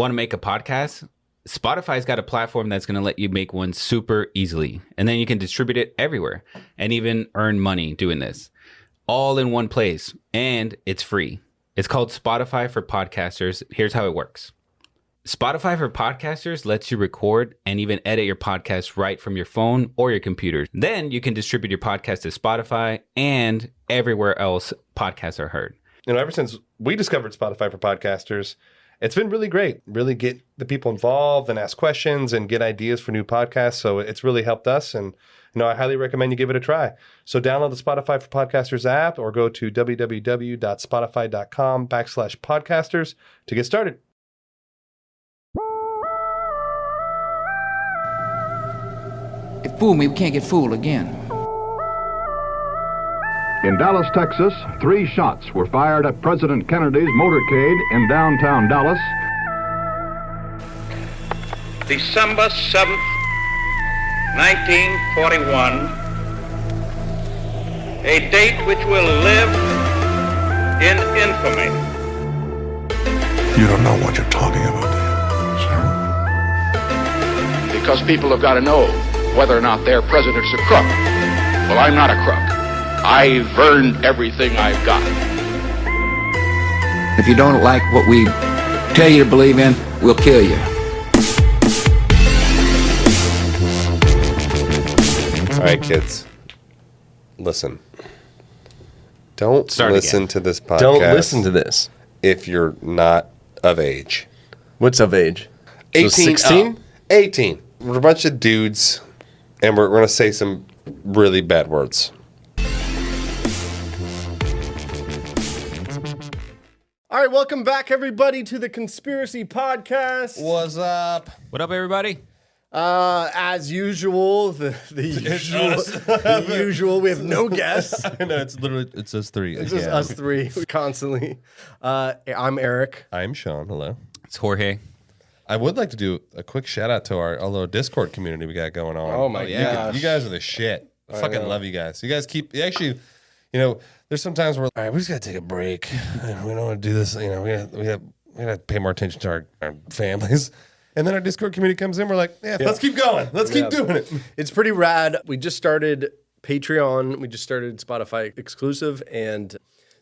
Want to make a podcast? Spotify's got a platform that's going to let you make one super easily. And then you can distribute it everywhere and even earn money doing this. All in one place. And it's free. It's called Spotify for Podcasters. Here's how it works. Spotify for Podcasters lets you record and even edit your podcast right from your phone or your computer. Then you can distribute your podcast to Spotify and everywhere else podcasts are heard. Ever since we discovered Spotify for Podcasters, it's been really great. Really get the people involved and ask questions and get ideas for new podcasts. So it's really helped us. And I highly recommend you give it a try. So download the Spotify for Podcasters app or go to www.spotify.com/podcasters to get started. It fooled me, we can't get fooled again. In Dallas, Texas, 3 shots were fired at President Kennedy's motorcade in downtown Dallas. December 7th, 1941, a date which will live in infamy. You don't know what you're talking about, do you, sir? Because people have got to know whether or not their president's a crook. Well, I'm not a crook. I've earned everything I've got. If you don't like what we tell you to believe in, we'll kill you. All right, kids. Listen. Don't listen to this podcast. Don't listen to this. If you're not of age. What's of age? 18. So 16? 18. We're a bunch of dudes, and we're going to say some really bad words. All right, welcome back, everybody, to the Conspiracy Podcast. What's up? What up, everybody? As usual, the usual, we have no guests. No, it's us three. It's just us three constantly. I'm Eric. I'm Sean. Hello. It's Jorge. I would like to do a quick shout out to our little Discord community we got going on. Oh my gosh. You guys are the shit. I fucking love you guys. You guys actually, there's some times where, all right, we just got to take a break. We don't want to do this. We got to pay more attention to our families. And then our Discord community comes in. We're like, let's keep going. Let's keep doing it. It's pretty rad. We just started Patreon. We just started Spotify exclusive. And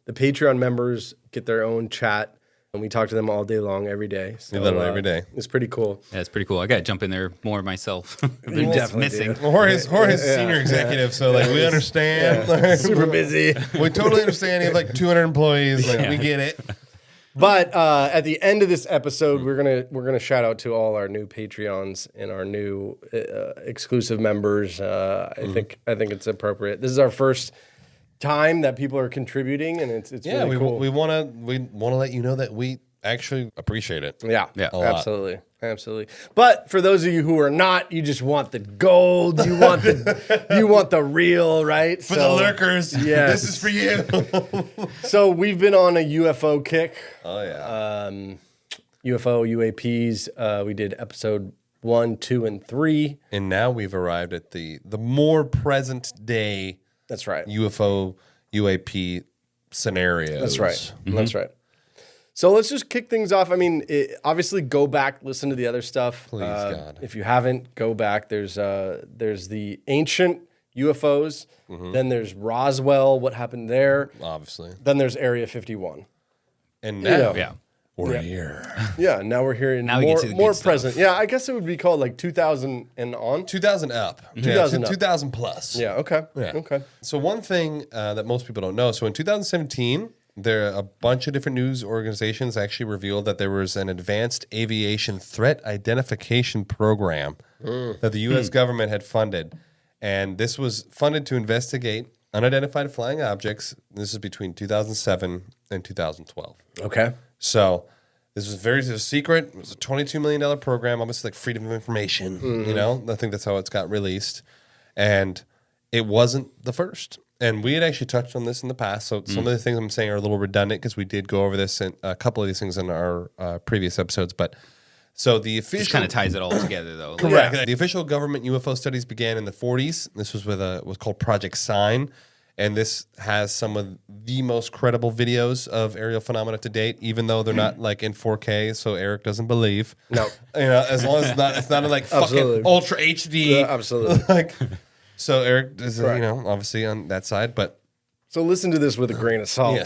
the Patreon members get their own chat. And we talk to them all day long, every day. So, literally every day. It's pretty cool. Yeah, it's pretty cool. I got to jump in there more myself. You definitely missing. do. Well, Jorge's senior executive, so we understand. Super busy. We totally understand. You have 200 employees. We get it. But at the end of this episode, we're gonna shout out to all our new Patreons and our new exclusive members. I think it's appropriate. This is our first time that people are contributing, and it's really cool. we want to let you know that we actually appreciate it. Yeah, absolutely. But for those of you who are not, you just want the gold. You want the real, right? For the lurkers, yes. This is for you. So we've been on a UFO kick. Oh yeah. UFO UAPs. We did episode 1, 2, and 3, and now we've arrived at the more present day. That's right. UFO UAP scenarios. That's right. Mm-hmm. That's right. So let's just kick things off. I mean, obviously, go back, listen to the other stuff. Please, God. If you haven't, go back. There's the ancient UFOs. Mm-hmm. Then there's Roswell. What happened there? Obviously. Then there's Area 51. And now, we're here. Yeah, now we're here in more present. Yeah, I guess it would be called 2000 and on. 2000 up. 2000 up. up. 2000 plus. Yeah. Okay. Yeah. Okay. So one thing that most people don't know. So in 2017. There a bunch of different news organizations actually revealed that there was an advanced aviation threat identification program that the U.S. government had funded. And this was funded to investigate unidentified flying objects. This is between 2007 and 2012. Okay. So this was secret. It was a $22 million program, almost like freedom of information. I think that's how it's got released. And it wasn't the first. And we had actually touched on this in the past, so some of the things I'm saying are a little redundant because we did go over this in a couple of these things in our previous episodes. But so the official Just kind of ties it all together, though. Correct. Yeah. The official government UFO studies began in the 40s. This was with was called Project Sign, And this has some of the most credible videos of aerial phenomena to date, even though they're not like in 4K. So Eric doesn't believe. No, As long as it's not in like Absolutely. fucking ultra HD. Yeah, absolutely. Like, so Eric is obviously on that side, but So listen to this with a grain of salt. yeah.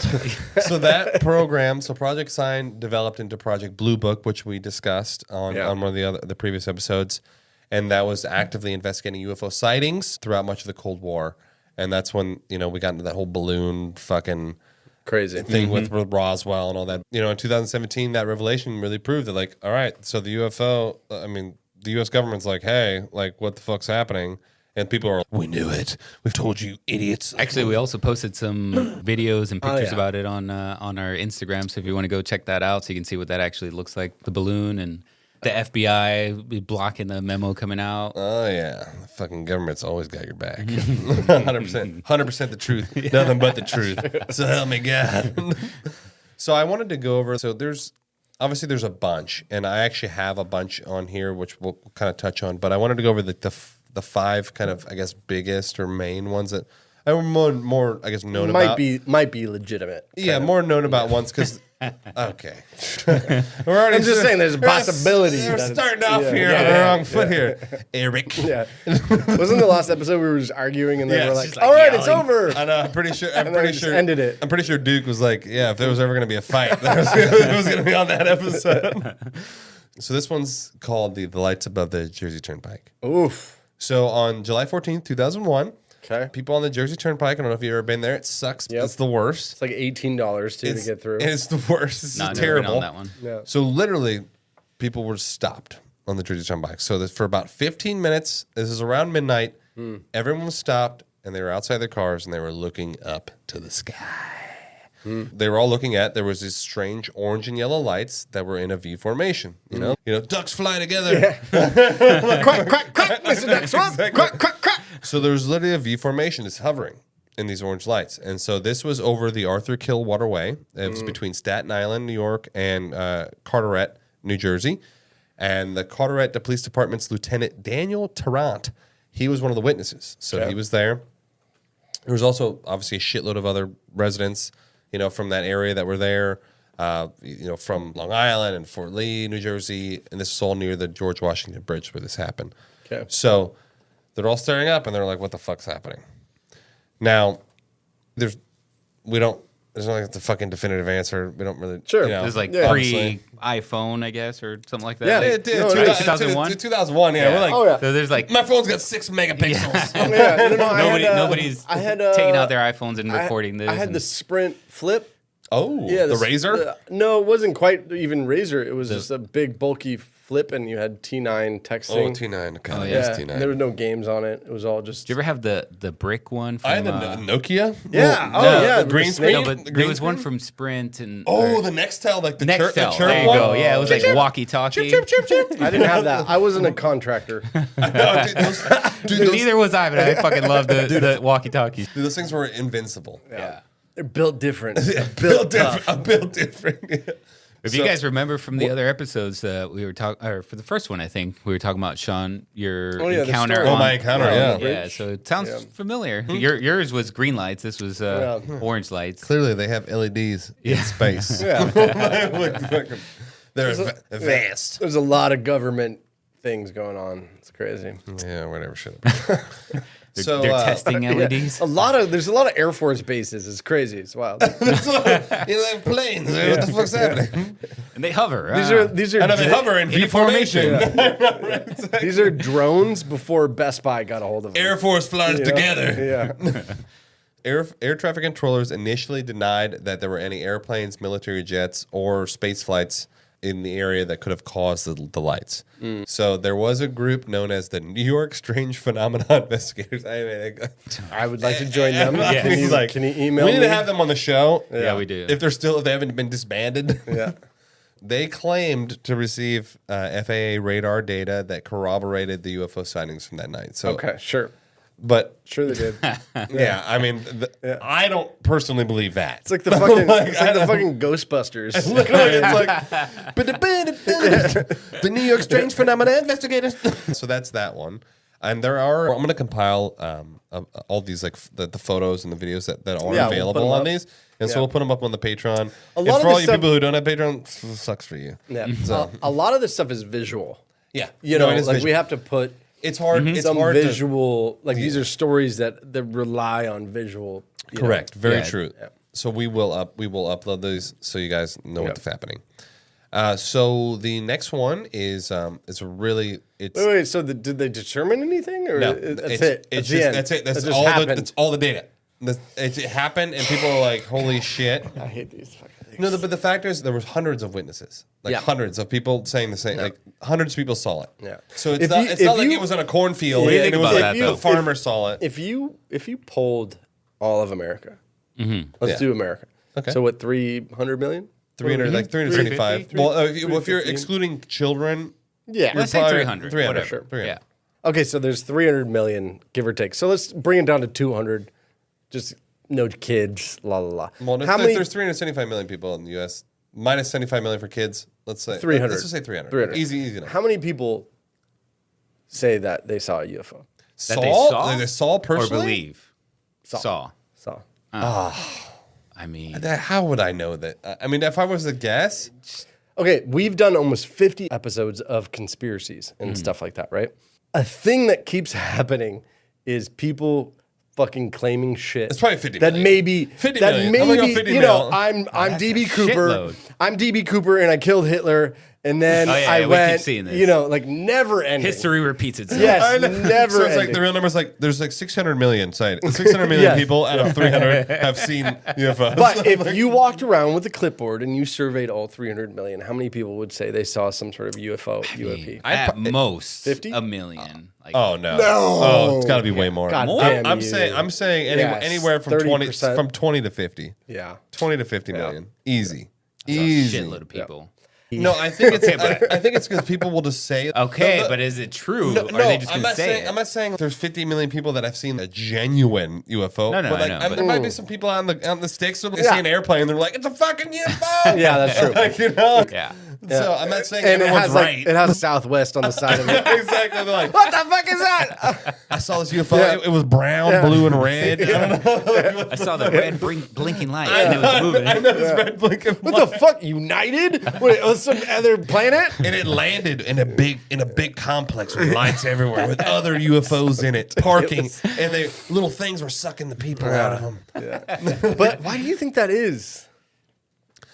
So that program, Project Sign developed into Project Blue Book, which we discussed on one of the previous episodes, and that was actively investigating UFO sightings throughout much of the Cold War. And that's when, we got into that whole balloon fucking Crazy thing with Roswell and all that. In 2017, that revelation really proved that, like, all right, so the UFO, the U.S. government's like, hey, like, what the fuck's happening? And people are like, we knew it. We've told you, idiots. Actually, we also posted some videos and pictures about it on our Instagram. So if you want to go check that out, so you can see what that actually looks like, the balloon and the FBI blocking the memo coming out. Oh, yeah. The fucking government's always got your back. 100%. 100% the truth. Nothing but the truth. So help me God. So I wanted to go over, there's a bunch, and I actually have a bunch on here, which we'll kind of touch on, but I wanted to go over the 5 kind of, I guess, biggest or main ones that are more I guess, known about. might be legitimate. Yeah, more known about ones because. Okay, we're already. I'm just saying, there's a possibility. We're that starting off here on the wrong foot here, Eric. Yeah, wasn't the last episode we were just arguing and then Yeah, we're it's like, just like "All right, yelling. it's over." I know. I'm pretty sure. And then we just ended it. I'm pretty sure Duke was like, "Yeah, if there was ever going to be a fight, it was going to be on that episode." So this one's called the Lights Above the Jersey Turnpike. Oof. So on July 14th, 2001. Okay. People on the Jersey Turnpike, I don't know if you've ever been there. It sucks. Yep. It's the worst. It's like $18 to get through. It's the worst. It's Never been terrible. on that one. Yeah. So literally, people were stopped on the Jersey Turnpike. So for about 15 minutes, this is around midnight, everyone was stopped, and they were outside their cars, and they were looking up to the sky. They were all looking at, there was these strange orange and yellow lights that were in a V formation. You know, ducks fly together. Quack, quack, quack, Mr. Duck Swamp. Exactly. Quack, quack, quack. So there was literally a V formation that's hovering in these orange lights. And so this was over the Arthur Kill Waterway. It was between Staten Island, New York, and Carteret, New Jersey. And the Carteret Police Department's Lieutenant Daniel Tarrant, he was one of the witnesses. So he was there. There was also obviously a shitload of other residents, from that area that were there, from Long Island and Fort Lee, New Jersey. And this is all near the George Washington Bridge where this happened. Okay. So they're all staring up and they're like, what the fuck's happening? Now, there's not like the fucking definitive answer. We don't really. Sure. It was like obviously. pre-iPhone, I guess, or something like that. Yeah, Like, It did. No, it is. 2001? 2001, yeah. We're like, Oh, yeah. So there's like my phone's got 6 megapixels. Yeah, no, nobody's I had, taking out their iPhones and recording this. I had and- the Sprint Flip. Oh, Yeah, the Razor? No, it wasn't quite even Razor. It was just a big, bulky flip, and you had T9 texting. Oh, T9. Okay, Oh, yes, Yeah, T9. and there was no games on it. It was all just. Did you ever have the brick one? From, I had the Nokia. Yeah. Well, Oh, yeah. The green screen. No, but The there green was one screen? from Sprint and Oh, the Nextel, like the Nextel. chirp There you one? go. Yeah, it was like Chirp, chirp. walkie-talkie. Chirp, chirp, chirp. I didn't have that. I wasn't a contractor. No, dude, those, Neither was I, but I fucking loved the walkie-talkies. dude, those things were invincible. Yeah. They're built different. Built different. Built different. If you guys remember from the other episodes, we were talking, or for the first one, I think we were talking about Sean, your the encounter. story. Oh, my encounter, yeah. Yeah, so it sounds familiar. Yours was green lights. This was orange lights. Clearly, they have LEDs in space. Yeah. They're advanced. There's a lot of government things going on. It's crazy. Yeah, whatever. Shut up. They're testing LEDs. There's a lot of Air Force bases. It's crazy. It's wild. They have planes. What the fuck's happening? And they hover. These are I know they hover in V formation. these are drones before Best Buy got a hold of them. Air Force flies together. Yeah. Air traffic controllers initially denied that there were any airplanes, military jets, or space flights in the area that could have caused the lights. So there was a group known as the New York Strange Phenomena Investigators. I would like to join them. Yeah. Can you, Like, can you email we need me? to have them on the show. Yeah, we do. If they haven't been disbanded. Yeah. They claimed to receive FAA radar data that corroborated the UFO sightings from that night. So, Okay, sure. But Sure they did. yeah, I mean, I don't personally believe that. It's like the fucking Ghostbusters. Literally, it's like the New York Strange Phenomena Investigators. So that's that one. And there are. I'm going to compile all these like the photos and the videos that are we'll available on these, and so we'll put them up on the Patreon. And lot of for all this you stuff- people who don't have Patreon, sucks for you. Yeah. So, A lot of this stuff is visual. yeah, You know, it is like visual. we have to put It's hard. It's some hard visual. Like these are stories that rely on visual. you know. Correct. Very Yeah. true. Yeah. So we will upload these so you guys know what's happening. So the next one is really it's Wait. So did they determine anything, or no, that's it's, it? It's That's the just end? that's it. That's That just all happened? that's all the data. It happened, and people are like, "Holy shit!" I hate these fucking things. No, but the fact is, there was hundreds of witnesses, like hundreds of people saying the same. Like hundreds of people saw it. Yeah. So it's If not. you- It's if not like you- it was on a cornfield What do you and think it was about like that, though? the farmer saw it. If you polled all of America, let's Yeah. do America. Okay. So what? 300 million. 300, like 375. 350? Well, if you're excluding children, Yeah. Let's say probably 300. 300, Whatever. sure, 300. Yeah. Okay, so there's 300 million, give or take. So let's bring it down to 200. Just no kids, la la la. Well, How many? there's 375 million people in the U.S. Minus 75 million for kids. Let's say 300. Let's just say 300. 300. Easy enough. How many people say that they saw a UFO? That they saw? That they saw Or personally? believe. Saw. Saw. I mean, How would I know that? I mean, if I was to guess, Okay, we've done almost 50 episodes of conspiracies and stuff like that, right? A thing that keeps happening is people fucking claiming shit. It's probably 50 that million. maybe 50 that million. I'm gonna go maybe 50 you know mil. I'm that's DB a Cooper. shitload. I'm DB Cooper and I killed Hitler and then Oh, yeah, I we keep went seeing this. you know like never ending. history repeats itself. Yes, I know. never So it's like ending. the real number's like there's like 600 million. 600 million Yes. people out of 300 have seen UFOs. But if you walked around with a clipboard and you surveyed all 300 million, how many people would say they saw some sort of UFO, UAP? At most 50? a million. Like, oh no. Oh, it's got to be way more. God More? damn I'm you. saying Yes, anywhere from 30%. 20 to 50. Yeah. 20 to 50 million. Easy. a Easy. shitload of people. No, I think it's I think it's because people will just say Okay, No, but is it true? No, or are they just I'm going to not say saying it? I'm not saying there's 50 million people that have seen a genuine UFO. No, but I know, but- there might be some people on the sticks who see an airplane and they're like, it's a fucking UFO. Yeah, that's true. Like, you know? Yeah. So I'm not saying And it everyone's has right. like it has Southwest on the side of it. Exactly. They're like, What the fuck is that? I saw this UFO. Yeah. It was brown, blue, and red. I don't know. I saw the red blinking light and it was moving. I know this red blinking What the fuck? United? Wait, it was some other planet? And it landed in a big complex with lights everywhere, with other UFOs in it, parking, and they little things were sucking the people out of them. But why do you think that is?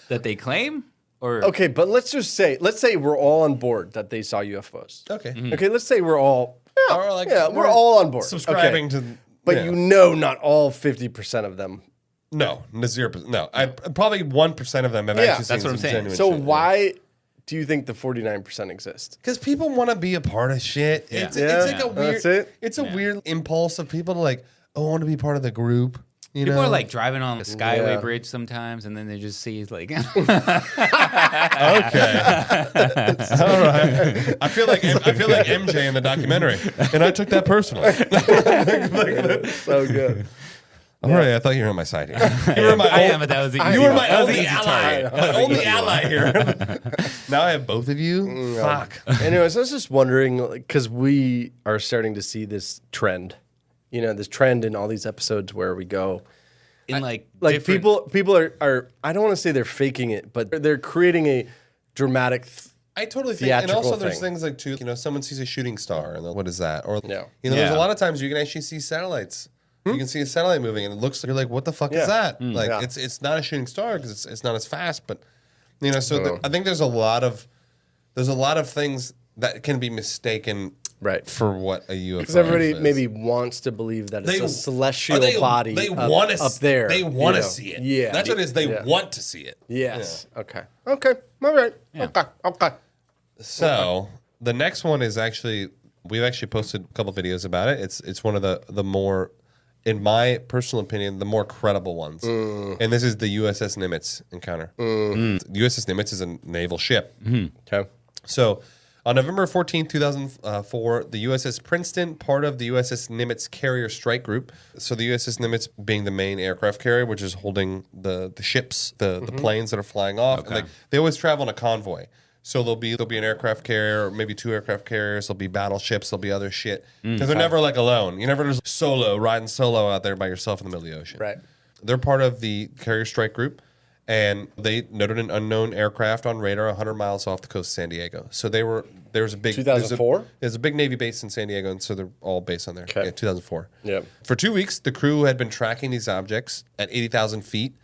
That they claim? Or Okay, but let's say we're all on board that they saw UFOs. Okay, Okay, let's say we're all Or like we're all on board. subscribing Okay. to. But yeah. you know not all 50% of them. No, 0%. No, probably 1% of them have Yeah, actually seen that's what I'm some saying. genuine So shit, why do you think the 49% exist? Because people want to be a part of shit. It's Yeah. like a weird. That's it? It's a weird impulse of people to like, oh, I want to be part of the group. You people know? are like driving on the Skyway Yeah. Bridge sometimes and then they just see like okay, all right. I feel like MJ in the documentary, and I took that personally. So good. All right, I thought you were on my side here. You were my I old- am, but that was the You were my that was the only easy ally. target. My only ally here. Now I have both of you. Fuck. Anyways, I was just wondering because we are starting to see this trend. You know, this trend in all these episodes where we go. In like Like people are I don't want to say they're faking it, but they're creating a dramatic I totally think, and Theatrical also there's thing. things like too, you know, someone sees a shooting star, and what is that? Or Yeah. you know, there's a Yeah. lot of times you can actually see satellites. You can see a satellite moving, and it looks you're like, what the fuck Yeah. is that? Like Yeah. it's not a shooting star because it's not as fast, but you know, so I think there's a lot of things that can be mistaken Right. for what a UFO because everybody is. maybe wants to believe that it's They- a celestial Or body They up, want to up there. They want you to know? see it. Yeah. That's what it is. They Yeah. want to see it. Yes. Okay. Okay. All right. Okay. So the next one is actually we've actually posted a couple videos about it. It's one of the more, in my personal opinion, the more credible ones. And this is the USS Nimitz Encounter. The USS Nimitz is a naval ship. Okay. So on November 14, 2004, the USS Princeton, part of the USS Nimitz Carrier Strike Group. So the USS Nimitz being the main aircraft carrier, which is holding the ships, the planes that are flying off. And they always travel in a convoy. So there'll be an aircraft carrier, or maybe 2 aircraft carriers. There'll be battleships. There'll be other shit because they're never like alone. You're never just riding solo out there by yourself in the middle of the ocean. Right. They're part of the carrier strike group, and they noted an unknown aircraft on radar 100 miles off the coast of San Diego. So there was a big 2004. There's a big Navy base in San Diego, and so they're all based on there. Okay. Yeah, 2004. Yeah. For 2 weeks, the crew had been tracking these objects at 80,000 feet,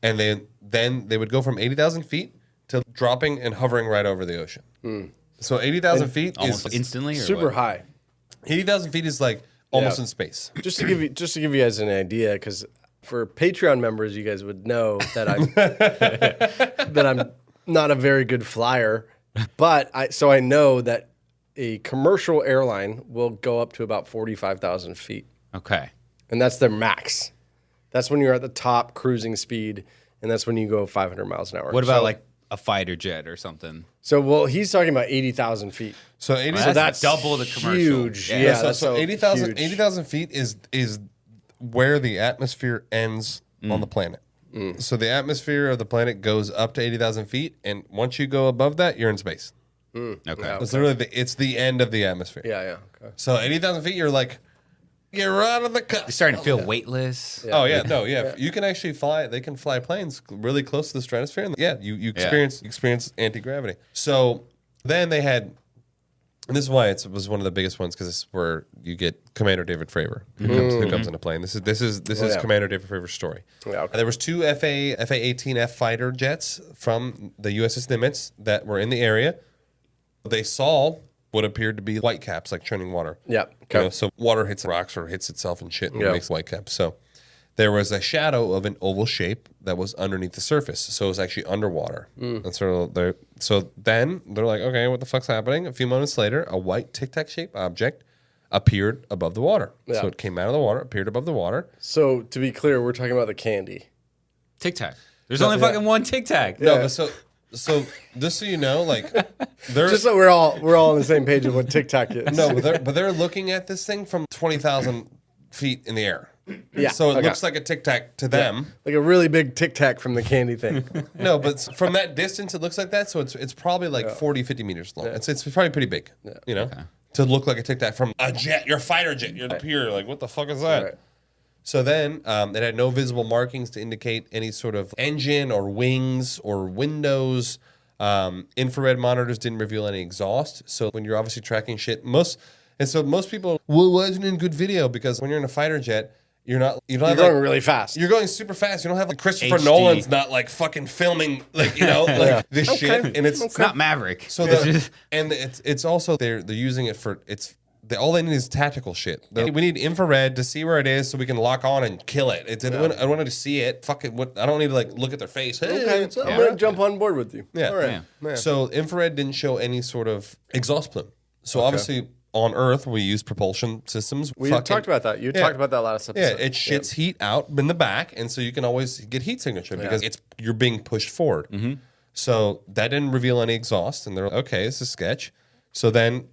and then they would go from 80,000 feet to dropping and hovering right over the ocean. So 80,000 feet Almost is instantly, or Super what? high. 80,000 feet is like almost Yeah. in space. Just to give you guys an idea, because for Patreon members, you guys would know that I'm not a very good flyer, but I know that a commercial airline will go up to about 45,000 feet, Okay. and that's their max. That's when you're at the top cruising speed, and that's when you go 500 miles an hour. What about like a fighter jet or something? Well, he's talking about 80,000 feet. So 80. So that's double the commercial. Huge. Yeah. Yeah, so, that's so 80,000 huge. 80,000 feet is where the atmosphere ends on the planet. So the atmosphere of the planet goes up to 80,000 feet, and once you go above that, you're in space. Okay. It's literally it's the end of the atmosphere. Yeah. Okay. So 80,000 feet, you're like, you're right on the cusp. You're starting to feel weightless. Oh yeah, no, yeah. You can actually fly. They can fly planes really close to the stratosphere, and you experience anti-gravity. So then they had, and this is why it was one of the biggest ones, because this is where you get Commander David Fravor who comes into play. And this is Commander David Fravor's story. Yeah, okay. There was 2 FA-18F fighter jets from the USS Nimitz that were in the area. They saw what appeared to be white caps, like churning water. Yeah. You know, so water hits rocks or hits itself and shit, and it makes white caps. So there was a shadow of an oval shape that was underneath the surface. So it was actually underwater. And so then they're like, okay, what the fuck's happening? A few moments later, a white Tic Tac-shaped object appeared above the water. Yeah. So it came out of the water, appeared above the water. So to be clear, we're talking about the candy. Tic Tac. There's only fucking one Tic Tac. No, but so just so you know, like they're Just so we're all on the same page of what Tic Tac is. no, but they're looking at this thing from 20,000 feet in the air. Yeah, So it okay. looks like a Tic Tac to them. Like a really big Tic Tac from the candy thing. No, but from that distance, it looks like that. So it's probably like 40, 50 meters long. It's probably pretty big, you know, to look like a Tic Tac from a jet, your fighter jet. You're up here, like, what the fuck is that? Right. So then it had no visible markings to indicate any sort of engine or wings or windows. Infrared monitors didn't reveal any exhaust. So when you're obviously tracking shit, most people, well, why isn't it in good video? Because when you're in a fighter jet, you're You're going really fast. You're going super fast. You don't have like Christopher HD. Nolan's not like fucking filming like this shit, and It's not Maverick. so it's also they're using it for all they need is tactical shit. We need infrared to see where it is so we can lock on and kill it. I wanted to see it. Fuck it. I don't need to like look at their face. Hey, Okay, it's I'm up. going to jump on board with you. Yeah. All right. Yeah. So infrared didn't show any sort of exhaust plume. So obviously on Earth we use propulsion systems. We talked about that. You talked about that last Yeah, episode. it shits heat out in the back, and so you can always get heat signature because you're being pushed forward. So that didn't reveal any exhaust, and they're like, okay, this is sketch. So then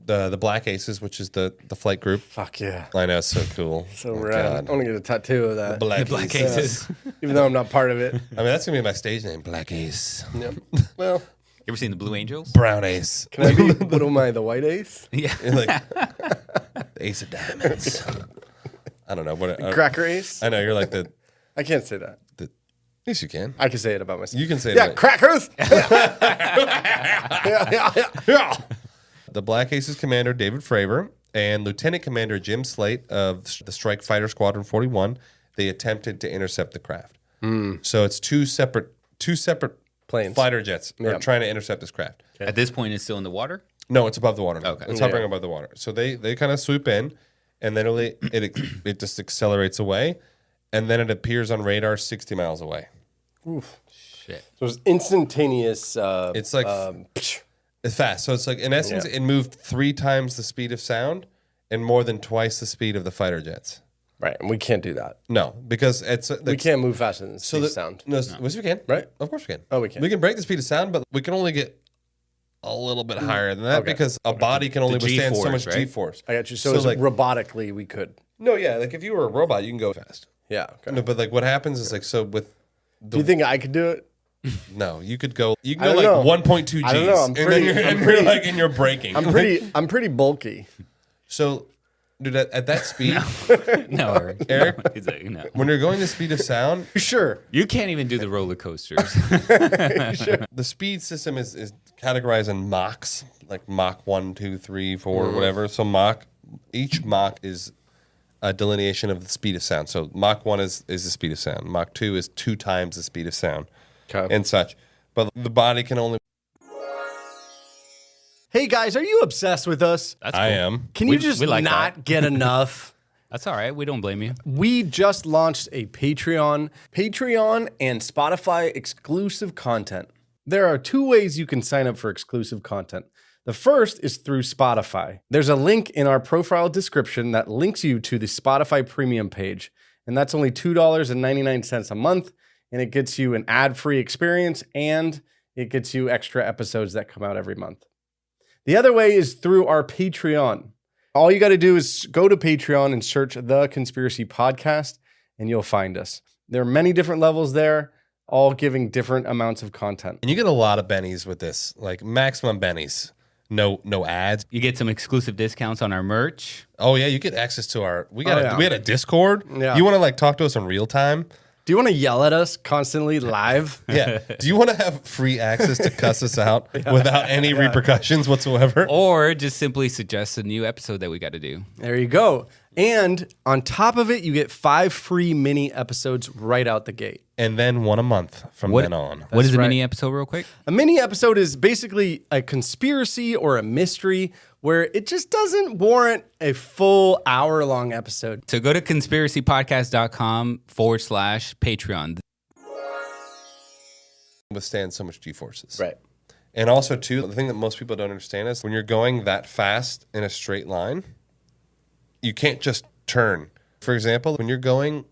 the Black Aces, which is the flight group. Fuck yeah. I know, it's so cool. So Oh, rad. I God. want to get a tattoo of that. Black Black Aces. Aces. Even though I'm not part of it. I mean, that's gonna be my stage name, Black Ace. Yep. Well, You ever seen the Blue Angels? Brown Ace. can I be, what am I, the white ace? Yeah. Like the Ace of Diamonds. I don't know what. Cracker ace? I know you're like the. I can't say that. Yes, you can. I can say it about myself. You can say it. Yeah, about- crackers. yeah. The Black Aces commander, David Fravor, and Lieutenant Commander Jim Slate of the Strike Fighter Squadron 41, they attempted to intercept the craft. So it's two separate Planes. fighter jets are trying to intercept this craft. At this point, it's still in the water. No, it's above the water. Now. Okay. It's hovering above the water. So they kind of swoop in, and then it just accelerates away, and then it appears on radar 60 miles away. Shit. So it's instantaneous. It's like it's fast. So it's like in essence, it moved 3 times the speed of sound and more than twice the speed of the fighter jets. Right, and we can't do that. No, because it's We can't move faster than the speed of sound. No, yes, we can. Right? Of course we can. Oh, we can. We can break the speed of sound, but we can only get a little bit higher than that because a body can only withstand so G-force, much right? G-force. I got you. So, like robotically, we could. no, yeah, like if you were a robot, you can go fast. Yeah. Okay. No, but like what happens is like so with Do you think I could do it? No, you could go. You can I go don't like know. 1.2 Gs, I don't know. and then you're braking. I'm pretty bulky. So, dude, at that speed, No, Eric, He's like, no. when you're going the speed of sound, Sure. You can't even do the roller coasters. the speed system is categorized in Machs, like Mach 1, 2, 3, 4, whatever. So each Mach is a delineation of the speed of sound. So Mach 1 is the speed of sound. Mach 2 is 2 times the speed of sound, and such. But the body can only. Hey guys, are you obsessed with us? That's I cool. am. Can We- you just we like not get enough? That's all right. We don't blame you. We just launched a Patreon and Spotify exclusive content. There are 2 ways you can sign up for exclusive content. The first is through Spotify. There's a link in our profile description that links you to the Spotify premium page. And that's only $2.99 a month. And it gets you an ad-free experience and it gets you extra episodes that come out every month. The other way is through our Patreon. All you got to do is go to Patreon and search The Conspiracy Podcast, and you'll find us. There are many different levels there, all giving different amounts of content. And you get a lot of bennies with this, like maximum bennies. No ads. You get some exclusive discounts on our merch. Oh yeah, you get access to our. We yeah. had a Discord. Yeah. You want to like talk to us in real time? Do you want to yell at us constantly live? Yeah. Do you want to have free access to cuss us out without any repercussions whatsoever? Or just simply suggest a new episode that we got to do. There you go. And on top of it, you get 5 free mini episodes right out the gate. And then 1 a month from then on. What is a right. mini episode, real quick? A mini episode is basically a conspiracy or a mystery where it just doesn't warrant a full hour-long episode. So go to conspiracypodcast.com/Patreon. Withstand so much G-forces. Right. And also, too, the thing that most people don't understand is when you're going that fast in a straight line, you can't just turn. For example, when you're going,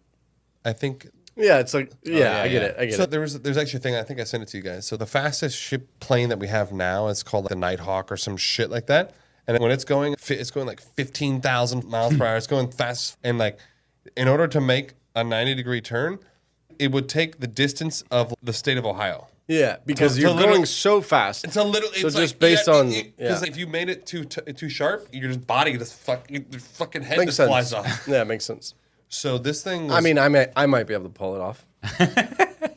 I think... Yeah, it's like, I get it. So there's actually a thing, I think I sent it to you guys. So the fastest ship plane that we have now is called the Nighthawk or some shit like that. And when it's going like 15,000 miles per hour. It's going fast. And like, in order to make a 90-degree turn, it would take the distance of the state of Ohio. Yeah, because So you're literally- going so fast. It's a little. It's So like, just based on- because yeah. if you made it too sharp, your body just your fucking head Makes just flies sense. off. Yeah, it makes sense. So this thing. Was, I mean, I might be able to pull it off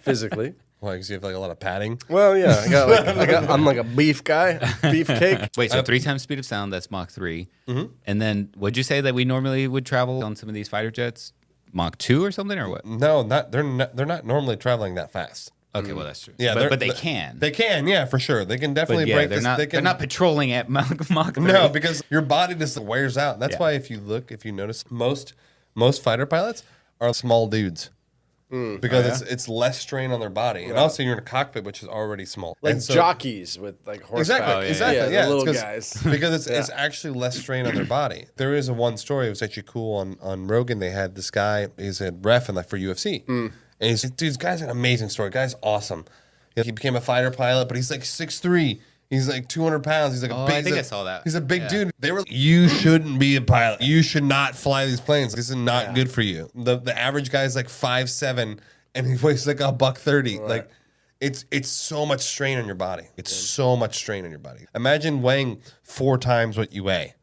physically. why? Because you have like a lot of padding. Well, yeah, I'm like a beef guy, beefcake. Wait, so 3 times speed of sound, that's Mach 3. Mm-hmm. And then would you say that we normally would travel on some of these fighter jets? Mach 2 or something, or what? No, they're not normally traveling that fast. Okay, well, that's true. Yeah, but they can. They can, yeah, for sure. They can But definitely yeah, break they're this. not, They can, they're not patrolling at Mach 3. No, because your body just wears out. That's Yeah. why if you notice, most fighter pilots are small dudes. Because it's less strain on their body. And also you're in a cockpit, which is already small. Like And so- jockeys with like horsepower. Exactly. the Yeah, little it's guys. because it's actually less strain on their body. There is one story. It was actually cool on Rogan. They had this guy. He's a ref and like for UFC, and he's dude. This guy's an amazing story. Guy's awesome. He became a fighter pilot, but he's like 6'3". He's like 200 pounds. He's like a big. I think I saw that. He's a big dude. They were. You shouldn't be a pilot. You should not fly these planes. This is not good for you. The average guy is like 5'7", and he weighs like $130. Right. Like. It's so much strain on your body. It's so much strain on your body. Imagine weighing 4 times what you weigh,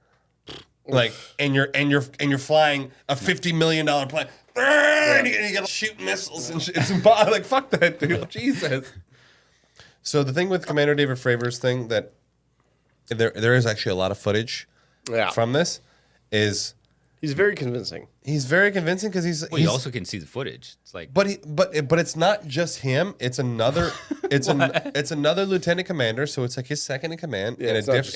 like, and you're flying a $50 million plane, and you got to shoot missiles and shit. It's impossible. Like fuck that, dude. Jesus. So the thing with Commander David Fravor's thing that there is actually a lot of footage from this is. He's very convincing. He's very convincing because he's. Well, you also can see the footage. It's like, but it's not just him. It's another. It's it's another lieutenant commander. So it's like his second in command in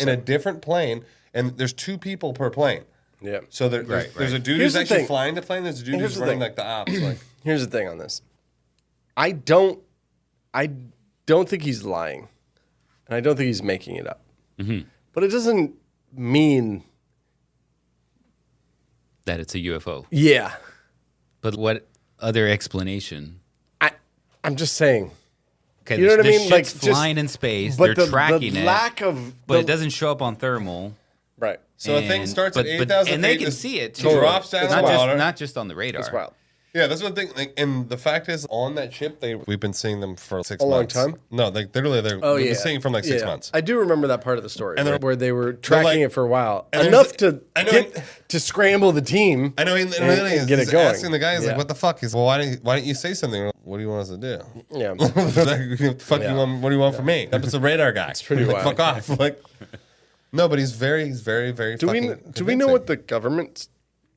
a different plane. And there's 2 people per plane. Yeah. So there's a dude Here's who's the actually thing. flying the plane. There's a dude Here's who's the running thing. like the ops. Like Here's the thing on this. I don't think he's lying, and I don't think he's making it up. Mm-hmm. But it doesn't mean. that it's a UFO. Yeah. But what other explanation? I'm just saying. Okay, You know what I this mean? Like, shit's just- flying in space. But They're tracking the it. lack of. But it doesn't show up on thermal. Right. so, a thing starts at 8,000 feet. and they can just see it too. drops down It's the not water. not just on the radar. It's wild. Yeah, that's one thing. Like, and the fact is, on that ship, we've been seeing them for 6 months. A long time? No, like literally, we've been seeing from like 6 months. I do remember that part of the story And where they were tracking like- it for a while, and enough there's- to I know- get to scramble the team. I know, and and get he's it going. asking the guy, he's Yeah. like, "What the fuck?" He's, "Well, why didn't you say something? What do you want us to do?" Yeah, Like, fuck Yeah. you want? What do you want from me? I'm just a radar guy. It's pretty like, wild. fuck off. Like, no, but he's very, very do we fucking do we know what the government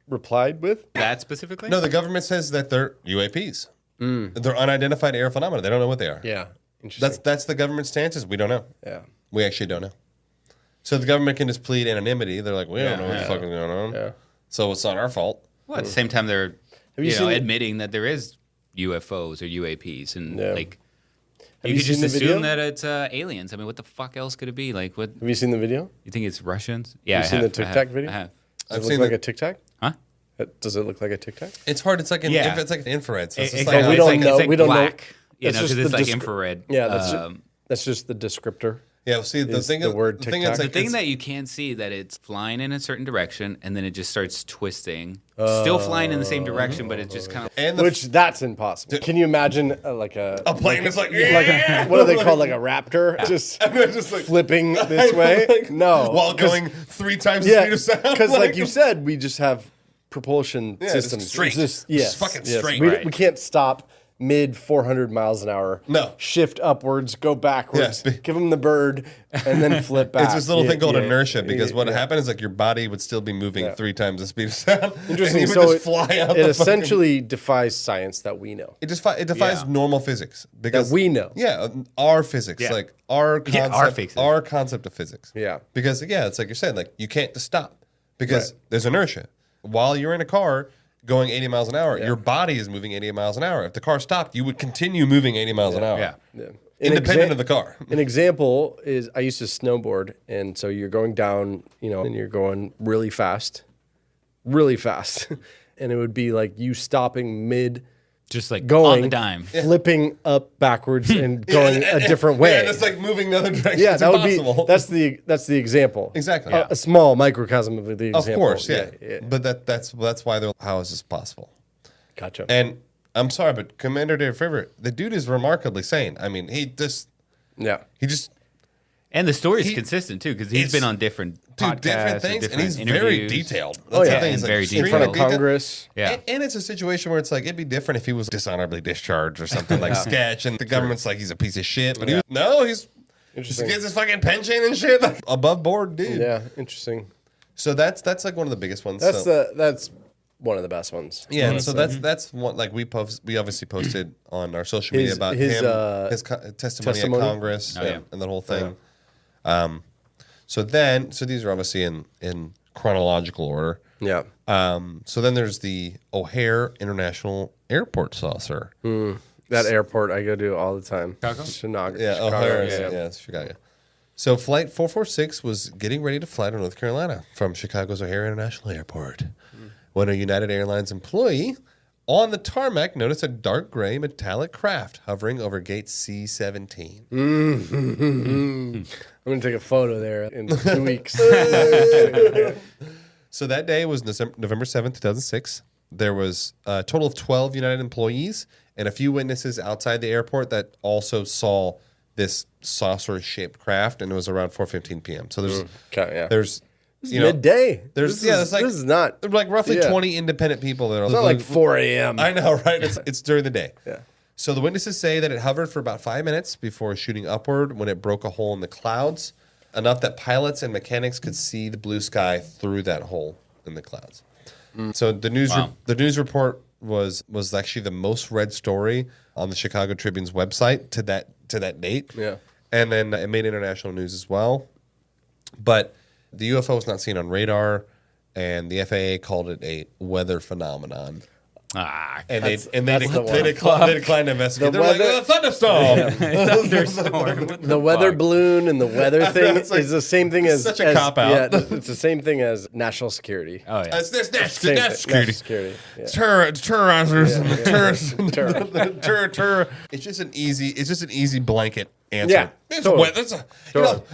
replied with? That specifically? No, the government says that they're UAPs. They're unidentified air phenomena. They don't know what they are. Yeah, interesting. That's the government stance. Is we don't know. Yeah, We actually don't know. So the government can just plead anonymity. They're like, we don't know what's fucking going on. Yeah. So it's not our fault. Well, at the same time, they're you seen the- admitting that there is UFOs or UAPs, and Yeah. like Have you you could just seen the video? assume that it's aliens. I mean, what the fuck else could it be? Like, what Have you seen the video? you think it's Russians? Yeah, Have you seen the Tic Tac video? I have. Does I've it seen look like the- a Tic Tac? Huh? Does it look like a Tic Tac? It's hard. It's like an Yeah. it's like an infrared. So it's just Exactly. like, we It's don't like- know. It's like We don't know. black, you That's know, just because it's the like descri- infrared. Yeah, that's just the descriptor. yeah. See, the is thing the is, word the thing Tic is, Tac. like, The thing it's- that you can see that it's flying in a certain direction and then it just starts twisting. Still flying in the same direction, but it's just kind of and the, Which that's impossible. Can you imagine like a plane is like, what are they called? Like a raptor, just just like flipping this way? No, while 'cause- going 3 times the yeah, speed of sound. because like you said, we just have propulsion Yeah, just systems. straight. It's just, Just fucking straight. We, Right. we can't stop mid 400 miles an hour. No. Shift upwards, go backwards, Yeah. give them the bird, and then flip back. It's this little thing called Yeah, inertia because what yeah. happened is like your body would still be moving Yeah. 3 times the speed of sound. Interesting. And you So would just fly out it the essentially defies science that we know. it defies Yeah. normal physics because That we know. Yeah, our physics, Yeah. like our concept, Yeah, our physics. our concept of physics. Yeah. because it's like you're saying, like you can't just stop because Right. there's inertia. While you're in a car going 80 miles an hour, your body is moving 80 miles an hour. If the car stopped, you would continue moving 80 miles an hour. yeah. Yeah. Independent of the car. An example is I used to snowboard, and so you're going down, and you're going really fast, and it would be like you stopping mid just like going, on the dime. flipping up backwards and going a different way. Yeah, it's like moving the other direction. Yeah, It's that impossible. would be that's the example. Exactly. A small microcosm of the example. Of course, yeah. yeah. But that's why they're how is this possible? Gotcha. And I'm sorry, but Commander Dave Favorite, the dude is remarkably sane. I mean, he just And the story's He- consistent too, because he's it's- been on different podcasts, different things, and he's very interviews. detailed. Oh, yeah. the thing. And He's very extremely in front of detailed. Congress. Yeah. And it's a situation where it's like it'd be different if he was dishonorably discharged or something like sketch, and the government's like he's a piece of shit. But he's he Interesting. gets his fucking pension and shit. Like, above board, dude. Yeah, interesting. So that's like one of the biggest ones. That's so. that's one of the best ones. Yeah, and so that's one like we obviously posted on our social media His- about his, his testimony at Congress yeah. and that whole thing. So these are obviously in chronological order. Yeah. So then there's the O'Hare International Airport saucer. That airport I go to all the time. Chicago? Yeah, Chicago, O'Hare. yeah. Yeah, it's Chicago. So Flight 446 was getting ready to fly to North Carolina from Chicago's O'Hare International Airport when a United Airlines employee on the tarmac noticed a dark gray metallic craft hovering over gate C-17. I'm gonna take a photo there in 2 weeks. So that day was November 7th, 2006. There was a total of 12 United employees and a few witnesses outside the airport that also saw this saucer-shaped craft, and it was around 4:15 p.m. So there's Okay, yeah. there's midday. There's this like is not. there's like roughly yeah. 20 independent people that are It's not like 4 a.m. I know, right? It's during the day. Yeah. So the witnesses say that it hovered for about 5 minutes before shooting upward when it broke a hole in the clouds, enough that pilots and mechanics could see the blue sky through that hole in the clouds. So the news report was actually the most read story on the Chicago Tribune's website to that date. Yeah. And then it made international news as well. But the UFO was not seen on radar, and the FAA called it a weather phenomenon. And they declined to investigate. They're like, weather- "Oh, thunderstorm. The weather balloon and the weather thing It's like- is the same thing as such a cop-out. Yeah, it's the same thing as national security. Oh yeah. It's this Same thing, security. national security. Yeah. Terrorizers and the terrorists. Terror. It's just an easy blanket answer. Yeah, It's totally.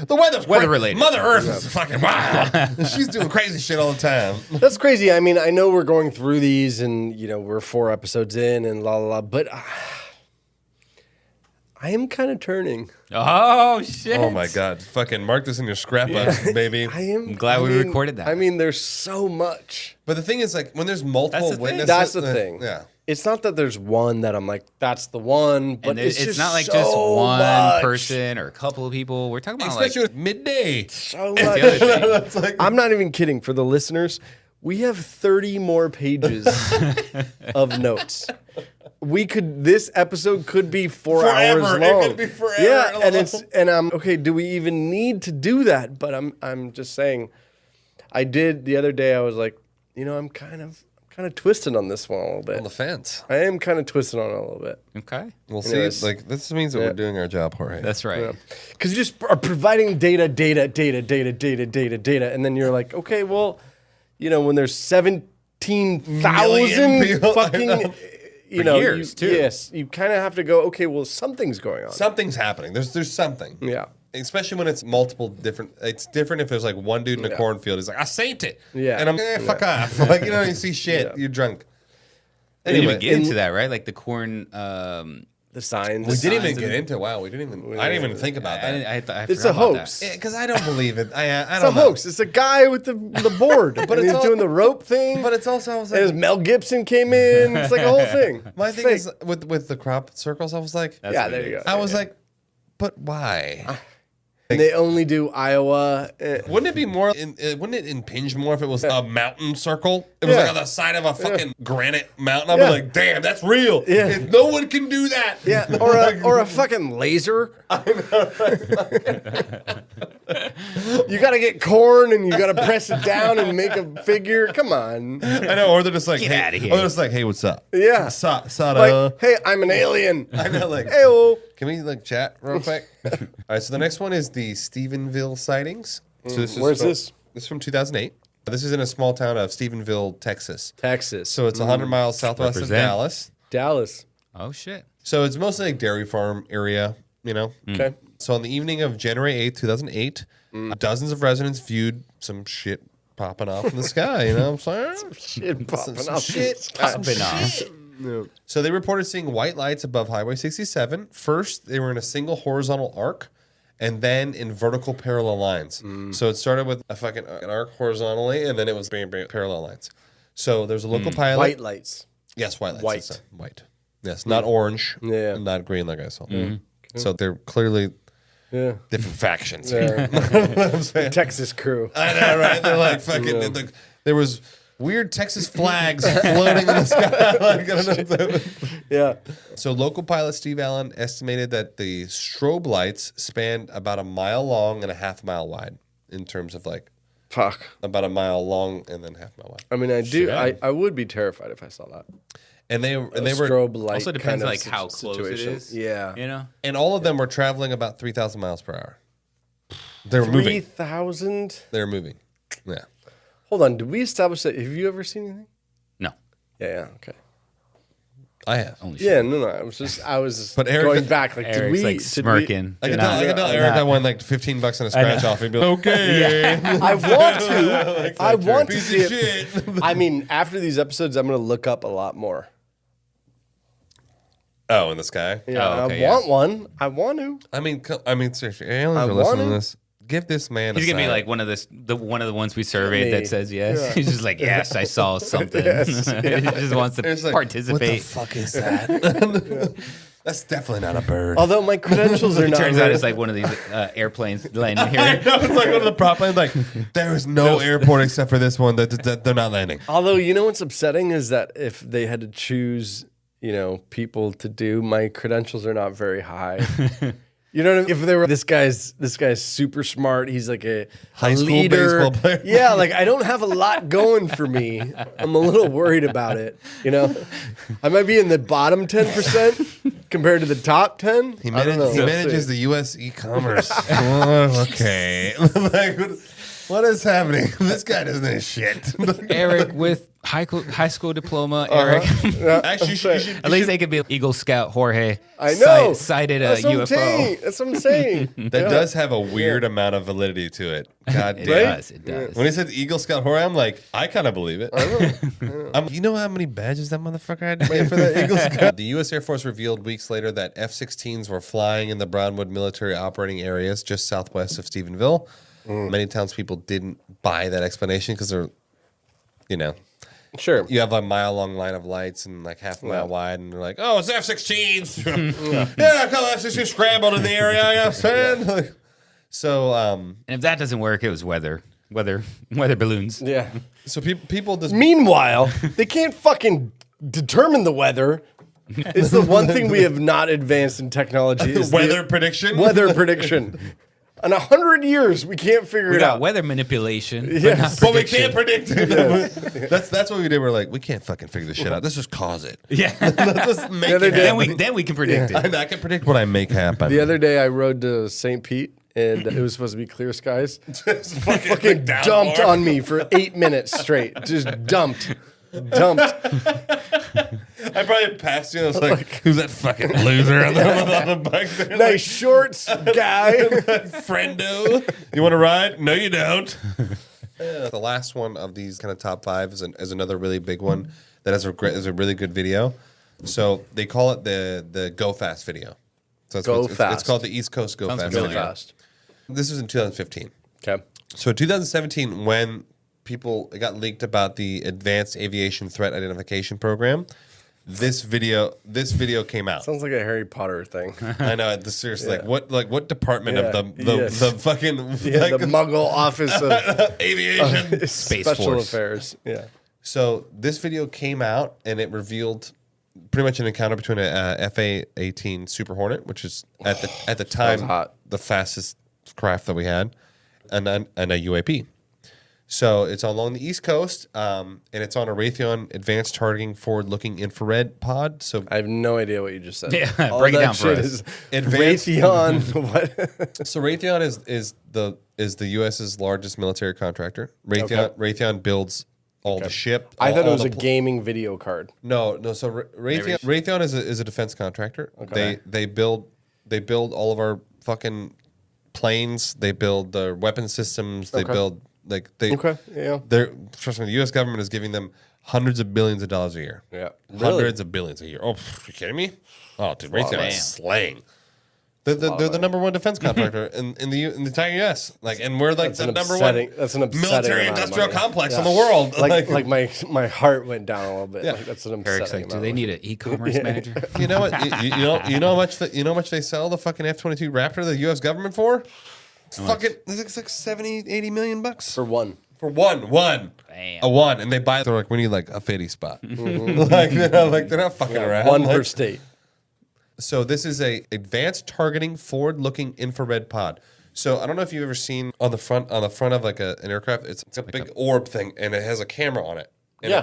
the weather's Weather crazy. related. Mother Earth is fucking wild. She's doing crazy shit all the time. That's crazy. I mean, I know we're going through these and, we're 4 episodes in and la la la, but I am kind of turning. Oh, shit. Oh my God. Fucking mark this in your scrapbook, baby. I'm glad we recorded that. I mean, there's so much. But the thing is, like, when there's multiple That's the thing. witnesses. That's the thing. Yeah. It's not that there's one that I'm like, that's the one, but And it's it's just not like so just one much. person or a couple of people. We're talking about Especially with midday. So the much. other thing. That's like, I'm not even kidding. For the listeners, we have 30 more pages of notes. This episode could be 4 hours Forever. long. It could be forever Yeah, long. I'm okay. Do we even need to do that? But I'm just saying. I did the other day. I was like, I'm kind of twisted on this one a little bit. on the fence. I am kind of twisted on it a little bit. Okay. We'll see. Anyways. Like, this means that we're doing our job, Jorge. That's right. Because you just are providing data, and then you're like, okay, well, when there's 17,000 Million people, I fucking, know. years, too. Yes, you kind of have to go, okay, well, something's going on. Something's happening. There's something. Yeah. Especially when it's multiple different. It's different if there's like one dude in a cornfield. He's like, I seen it. Yeah. And I'm fuck off. Like, you don't even see shit. Yeah. You're drunk. We didn't Anyway, even get into that, right? Like the corn. The signs. we didn't even signs get and- into. Wow, we didn't even. I didn't even think about that. I It's forgot a about hoax. that. Because I don't believe it. I It's don't a know. hoax. It's a guy with the board, but it's he's all- doing the rope thing. But it's also I was and his like, Mel Gibson came in. It's like a whole thing. my It's thing fake. is with the crop circles. I was like, That's Yeah, what there it you is. go. I was like, but why? And they only do Iowa. Wouldn't it be more? Wouldn't it impinge more if it was a mountain circle? It was Yeah. like on the side of a fucking granite mountain. I'd Yeah. be like, damn, that's real. Yeah. If no one can do that. Yeah, or a fucking laser. You got to get corn and you got to press it down and make a figure. Come on. I know. Or they're just like, Get hey, outta here. Or they're just like, hey, what's up? Yeah. Sada. Like, hey, I'm an alien. I know, like, Hey-o. can we like chat real quick? All right. So the next one is the Stephenville sightings. So this is Where's from, this? This is from 2008. This is in a small town of Stephenville, Texas. Texas. So it's 100 miles southwest of Represent. Dallas. Dallas. Oh shit. So it's mostly like dairy farm area, Okay. So on the evening of January 8th, 2008, dozens of residents viewed some shit popping off in the sky. You know what I'm saying? Shit popping Some up. shit. Popping off. So they reported seeing white lights above Highway 67. First, they were in a single horizontal arc, and then in vertical parallel lines. So it started with a fucking an arc horizontally, and then it was parallel lines. So there's a local pilot. White lights. Yes, white lights. White. That's it. White. Yes, not orange. Yeah. Not green like I saw. So they're clearly Yeah. different factions. Yeah. What I'm saying? Texas crew. I know, right? They're like fucking. There was weird Texas flags floating in the sky. Like, I don't know what that was. Yeah. So local pilot Steve Allen estimated that the strobe lights spanned about a mile long and a half mile wide in terms of like Fuck. about a mile long and then half mile wide. I mean, I do. Shit. I would be terrified if I saw that. And they were strobe light. Also kind depends of like how close situation. it is. Yeah. You know. and all of them were traveling about 3,000 miles per hour. They were moving. 3,000. They were moving. Yeah. Hold on. Did we establish that? Have you ever seen anything? No. Yeah. Okay. I have. Only Yeah. No. I was But Eric- going back. Like, Eric's did we? like smirking. I can Nah. tell Eric I won like $15 on a scratch off. He'd be like, okay. I want to. I want to Piece see of it. shit. I mean, after these episodes, I'm going to look up a lot more. Oh, in the sky? Yeah, Oh, okay, I yeah. want one. I want to. I mean, seriously, aliens I are listening wanna- to this. Give this man He's a gonna be sign. like one of the ones we surveyed Me. that says yes. Yeah. He's just like, yes, I saw something. Yes, He just wants to It's like, participate. What the fuck is that? That's definitely not a bird. Although my credentials are It not. turns out very- it's like one of these airplanes landing here. No, it's like one of the prop planes. Like, there is no airport except for this one that they're not landing. Although you know what's upsetting is that if they had to choose, people to do, my credentials are not very high. You know what I mean? If they were this guy's super smart, he's like a High school leader. baseball player. Yeah, like I don't have a lot going for me. I'm a little worried about it. I might be in the bottom 10% compared to the top 10. He, I don't know. he We'll manages see. the U.S. e-commerce. Oh, okay. Like, What is happening? This guy doesn't know shit. Eric with high school diploma. Eric. Actually, you should, At least they could be Eagle Scout Jorge. I know. Cited a That's what I'm UFO. saying. That's what I'm saying. that does have a weird amount of validity to it. God It damn. does. It does. When he said Eagle Scout Horror, I'm like, I kind of believe it. You know how many badges that motherfucker had to get for that Eagle Scout? The U.S. Air Force revealed weeks later that F-16s were flying in the Brownwood military operating areas just southwest of Stephenville. Many townspeople didn't buy that explanation because they're, you know, Sure. you have a mile-long line of lights and like half a mile wide, and they're like, "Oh, it's F-16s." Yeah, a couple F-16s scrambled in the area. I got sand. Like, so, And if that doesn't work, it was weather balloons. Yeah. so people just Meanwhile, they can't fucking determine the weather. It's the one thing we have not advanced in technology. Is weather the prediction. weather prediction. In 100 years, we can't figure We it got out. weather manipulation. Yes. But we can't predict it. That's what we did. We're like, we can't fucking figure this shit out. Let's just cause it. Yeah. Let's just make The other it day- happen. then we can predict it. I can predict what I make happen. The other day, I rode to St. Pete, and it was supposed to be clear skies. It's fucking Fucking dumped downpour. on me for 8 minutes straight. Just dumped. I probably passed you. And I was like, who's that fucking loser on the bike there? Nice shorts, guy. Friendo. You want to ride? No, you don't. The last one of these kind of top five is another really big one that has is a really good video. So they call it the Go Fast video. So it's called the East Coast Go Sounds Fast familiar. video. Fast. This was in 2015. Okay. So in 2017, when it got leaked about the Advanced Aviation Threat Identification Program, this video came out. Sounds like a Harry Potter thing. I know. Seriously, what department of Yes. the fucking Yeah, the Muggle office of aviation? Space special Force. affairs. Yeah. So this video came out and it revealed pretty much an encounter between a FA-18 Super Hornet, which is at the time hot. the fastest craft that we had, and a UAP. So it's along the East Coast, and it's on a Raytheon Advanced Targeting Forward-Looking Infrared Pod. So I have no idea what you just said. Yeah, All break it that down for shit us. is Advanced- Raytheon. What? So Raytheon is the U.S.'s largest military contractor. Raytheon builds all the ship. I thought it all was the a gaming video card. No. So Raytheon is a defense contractor. Okay. They build all of our fucking planes. They build the weapon systems. They build Okay, yeah. Trust me, the U.S. government is giving them hundreds of billions of dollars a year. Yeah. Hundreds of billions a year. Oh, you kidding me? Oh, dude, Raytheon man. is slaying. They're the number one defense contractor in the entire U.S. And we're like the number one That's an upsetting military amount of industrial money. complex Yeah. in the world. Like my heart went down a little bit. Yeah. Like, that's an Eric's upsetting like, do amount they of need an e-commerce manager? You know what? You know how much they sell the fucking F-22 Raptor to the U.S. government for? It's it's like 70, 80 million bucks for one. for one. Damn. A one, and they buy it. They're like, we need like a 50 spot. They're not fucking around. One Like, per state. So this is a advanced targeting forward-looking infrared pod. So I don't know if you've ever seen on the front of like an aircraft. It's a big orb thing, and it has a camera on it. And Yeah.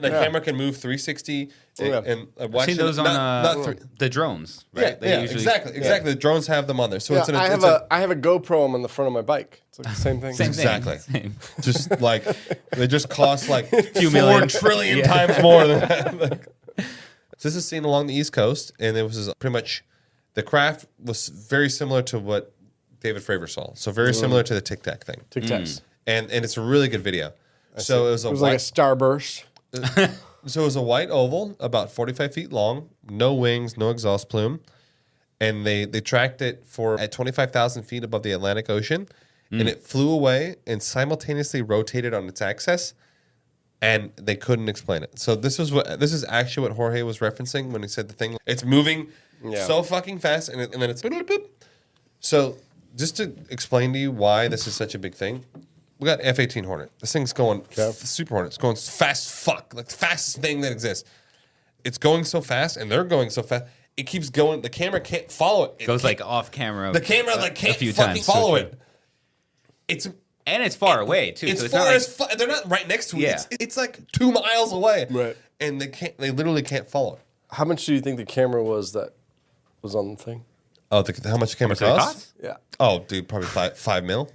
the camera can move 360. And I've watch seen it- those on not three- the drones, right? They usually- exactly. The drones have them on there. So Yeah, it's I have a GoPro on the front of my bike. It's like the same thing. Same thing. Exactly. Same. just like they just cost like Few 4 million. trillion times more than that. So this is seen along the East Coast, and it was pretty much the craft was very similar to what David Fravor saw. So very similar to the Tic Tac thing. Tic Tacs. And it's a really good video. So it was It was like a starburst. So it was a white oval, about 45 feet long, no wings, no exhaust plume. And they tracked it at 25,000 feet above the Atlantic Ocean. And it flew away and simultaneously rotated on its axis. And they couldn't explain it. So this is actually what Jorge was referencing when he said the thing. It's moving so fucking fast, and then it's boop, boop. So just to explain to you why this is such a big thing, we got F-18 Hornet. This thing's going Super Hornet. It's going fast fuck, like the fastest thing that exists. It's going so fast, and they're going so fast. It keeps going. The camera can't follow it. Goes like off camera. The camera can't few fucking times. follow it. And it's far away too. It's so it's far not like, as they're not right next to it. Yeah. It's like 2 miles away. Right. And they literally can't follow it. How much do you think the camera was that was on the thing? Oh, how much the camera How much it costs? Yeah. Oh, dude, probably five mil.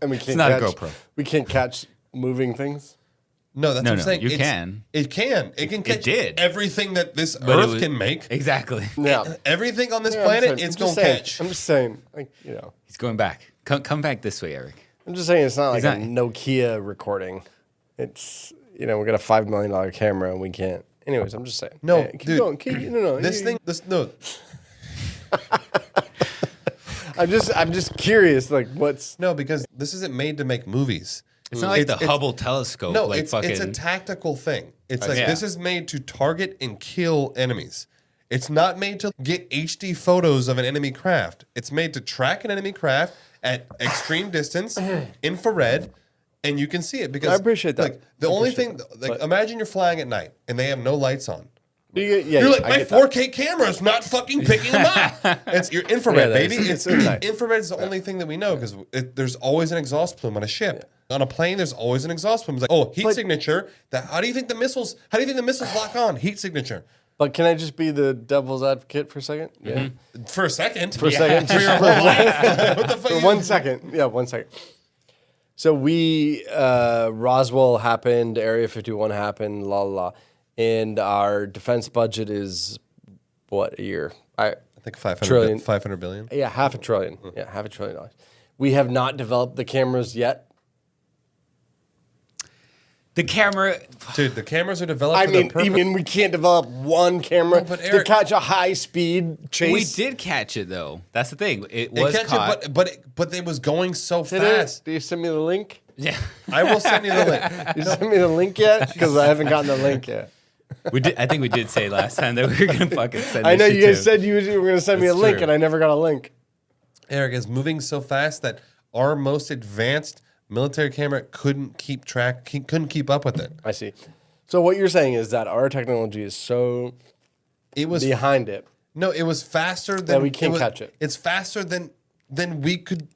And we can't not a catch, GoPro. We can't catch moving things. No, that's what I'm saying. You can. It can. It can catch did. everything that this But it Earth was- can make. Exactly. Yeah. Everything on this Yeah, planet, it's going to catch. I'm just saying, like, He's going back. Come back this way, Eric. I'm just saying it's not like a Exactly. Nokia recording. It's, we got a $5 million camera and we can't. Anyways, I'm just saying. No, Hey, keep dude. going. No. No. I'm just curious, like, what's. No, because this isn't made to make movies. It's not like the Hubble telescope. No, like it's fucking. a tactical thing. It's like Yeah. this is made to target and kill enemies. It's not made to get HD photos of an enemy craft. It's made to track an enemy craft at extreme distance, infrared, and you can see it because I appreciate that. Like the only thing, imagine you're flying at night and they have no lights on. You're like, my 4K camera's not fucking picking them up. It's your infrared, Yeah, baby. it's nice. Infrared is the only thing that we know because there's always an exhaust plume on a ship. On a plane, there's always an exhaust plume. It's like, heat signature. How do you think the missiles lock on? Heat signature. But can I just be the devil's advocate for a second? Yeah. For a second. For a second. For your whole life. What the fuck? For 1 second. Yeah, 1 second. So Roswell happened, Area 51 happened, and our defense budget is what a year? I think 500 Trillion. 500 billion. Yeah, $500 billion. Yeah, $500 billion. We have not developed the cameras yet. the camera. Dude, the cameras are developed I for mean, the purpose. even we can't develop one camera No, but to Eric- catch a high speed chase. We did catch it though. That's the thing. It It was catch caught. it, but it was going so Did fast. it? Do you send me the link? Yeah, I will send you the link. You send me the link yet? Because I haven't gotten the link yet. we did. I think we did say last time that we were gonna fucking send. I this know shit you guys to said you were going to send me a That's link, true. and I never got a link. Eric is moving so fast that our most advanced military camera couldn't keep up with it. I see. So what you're saying is that our technology is so It was behind it. no, it was faster than we can't catch it. It's faster than we could.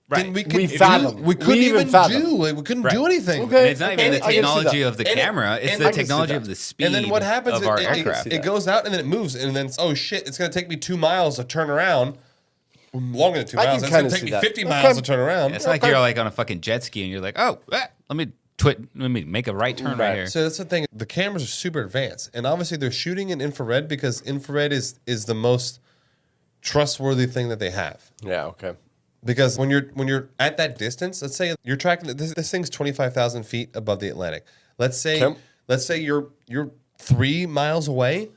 Right. Than we could We do. fathom. We couldn't We even even fathom. do. Like, we couldn't Right. do anything. Okay. And it's not even And the I can see technology that. of the And it- camera; it's and the I can see technology that. of the speed. And then what happens? of our it, aircraft? it goes out and then it moves, and then oh shit, it's gonna take me 2 miles to turn around. Longer than 2 I miles. can It's gonna kinda take see me that. 50 Okay. miles to turn around. It's like you're like on a fucking jet ski and you're like, oh, let me make a right turn right here. So that's the thing. The cameras are super advanced, and obviously they're shooting in infrared because infrared is the most trustworthy thing that they have. Yeah, okay. Because when you're at that distance, let's say you're tracking this thing's 25,000 feet above the Atlantic. Let's say you're 3 miles away,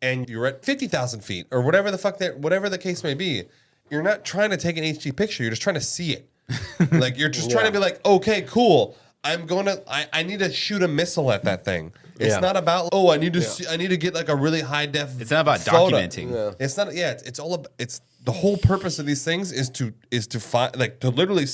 and you're at 50,000 feet or whatever the case may be. You're not trying to take an HD picture. You're just trying to see it. Like you're just trying to be like, okay, cool. I need to shoot a missile at that thing. It's Yeah. not about I need to see, I need to get like a really high def. It's not about photo. documenting. Yeah. It's not. Yeah, it's all about. It's the whole purpose of these things is to find to literally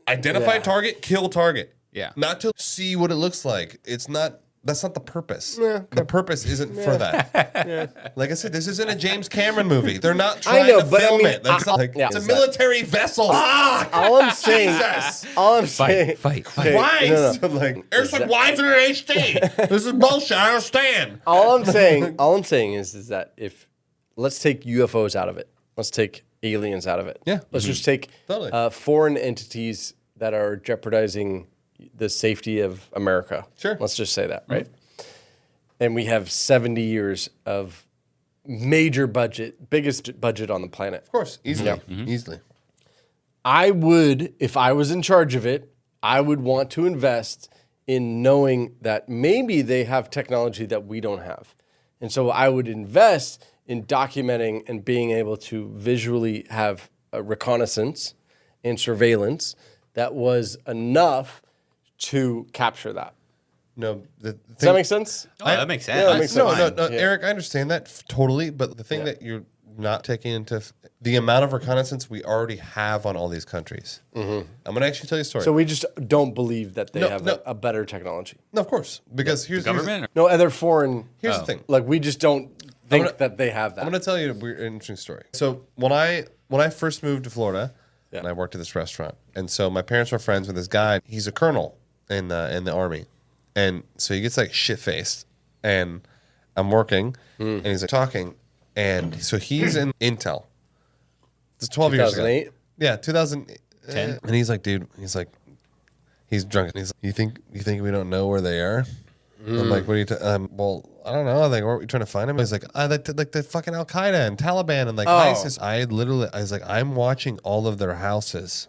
identify Yeah. target, kill target. Yeah. Not to see what it looks like. It's not. That's not the purpose. The purpose isn't for that. Like I said, this isn't a James Cameron movie. They're not trying know, to but I film mean, it. That's not, yeah. it's a military vessel. All I'm saying, Jesus. all I'm saying, Fight. Okay, Why? no. Like, Eric's like, why is it an HD? This is bullshit. I understand. all I'm saying is that if let's take UFOs out of it, let's take aliens out of it. Yeah. Let's just take Totally. foreign entities that are jeopardizing the safety of America. Sure. Let's just say that, right? And we have 70 years of major budget, biggest budget on the planet. Of course, easily, easily. I would, if I was in charge of it, I would want to invest in knowing that maybe they have technology that we don't have. And so I would invest in documenting and being able to visually have a reconnaissance and surveillance that was enough to capture that. No, the Does that make sense? Oh, that makes sense. Yeah, that makes That's sense. No, fine. Eric, I understand that totally, but the thing that you're not taking into the amount of reconnaissance we already have on all these countries. I'm going to actually tell you a story. So we just don't believe that they No, have no. a better technology. no, of course, because here's Government. No other foreign. Here's the thing. Like we just don't think gonna- that they have that. I'm going to tell you an interesting story. So when I first moved to Florida, and I worked at this restaurant, and so my parents were friends with this guy. He's a colonel in the army, and so he gets like shit faced, and I'm working, and he's like talking, and so he's in Intel. It's 12 years ago. 2008? Yeah, 2000. 10? And he's like, dude, he's drunk. And he's like, you think we don't know where they are? I'm like, what are you? Well, I don't know. Like, aren't we trying to find him? He's like, like the fucking Al Qaeda and Taliban and like ISIS. I was like, I'm watching all of their houses.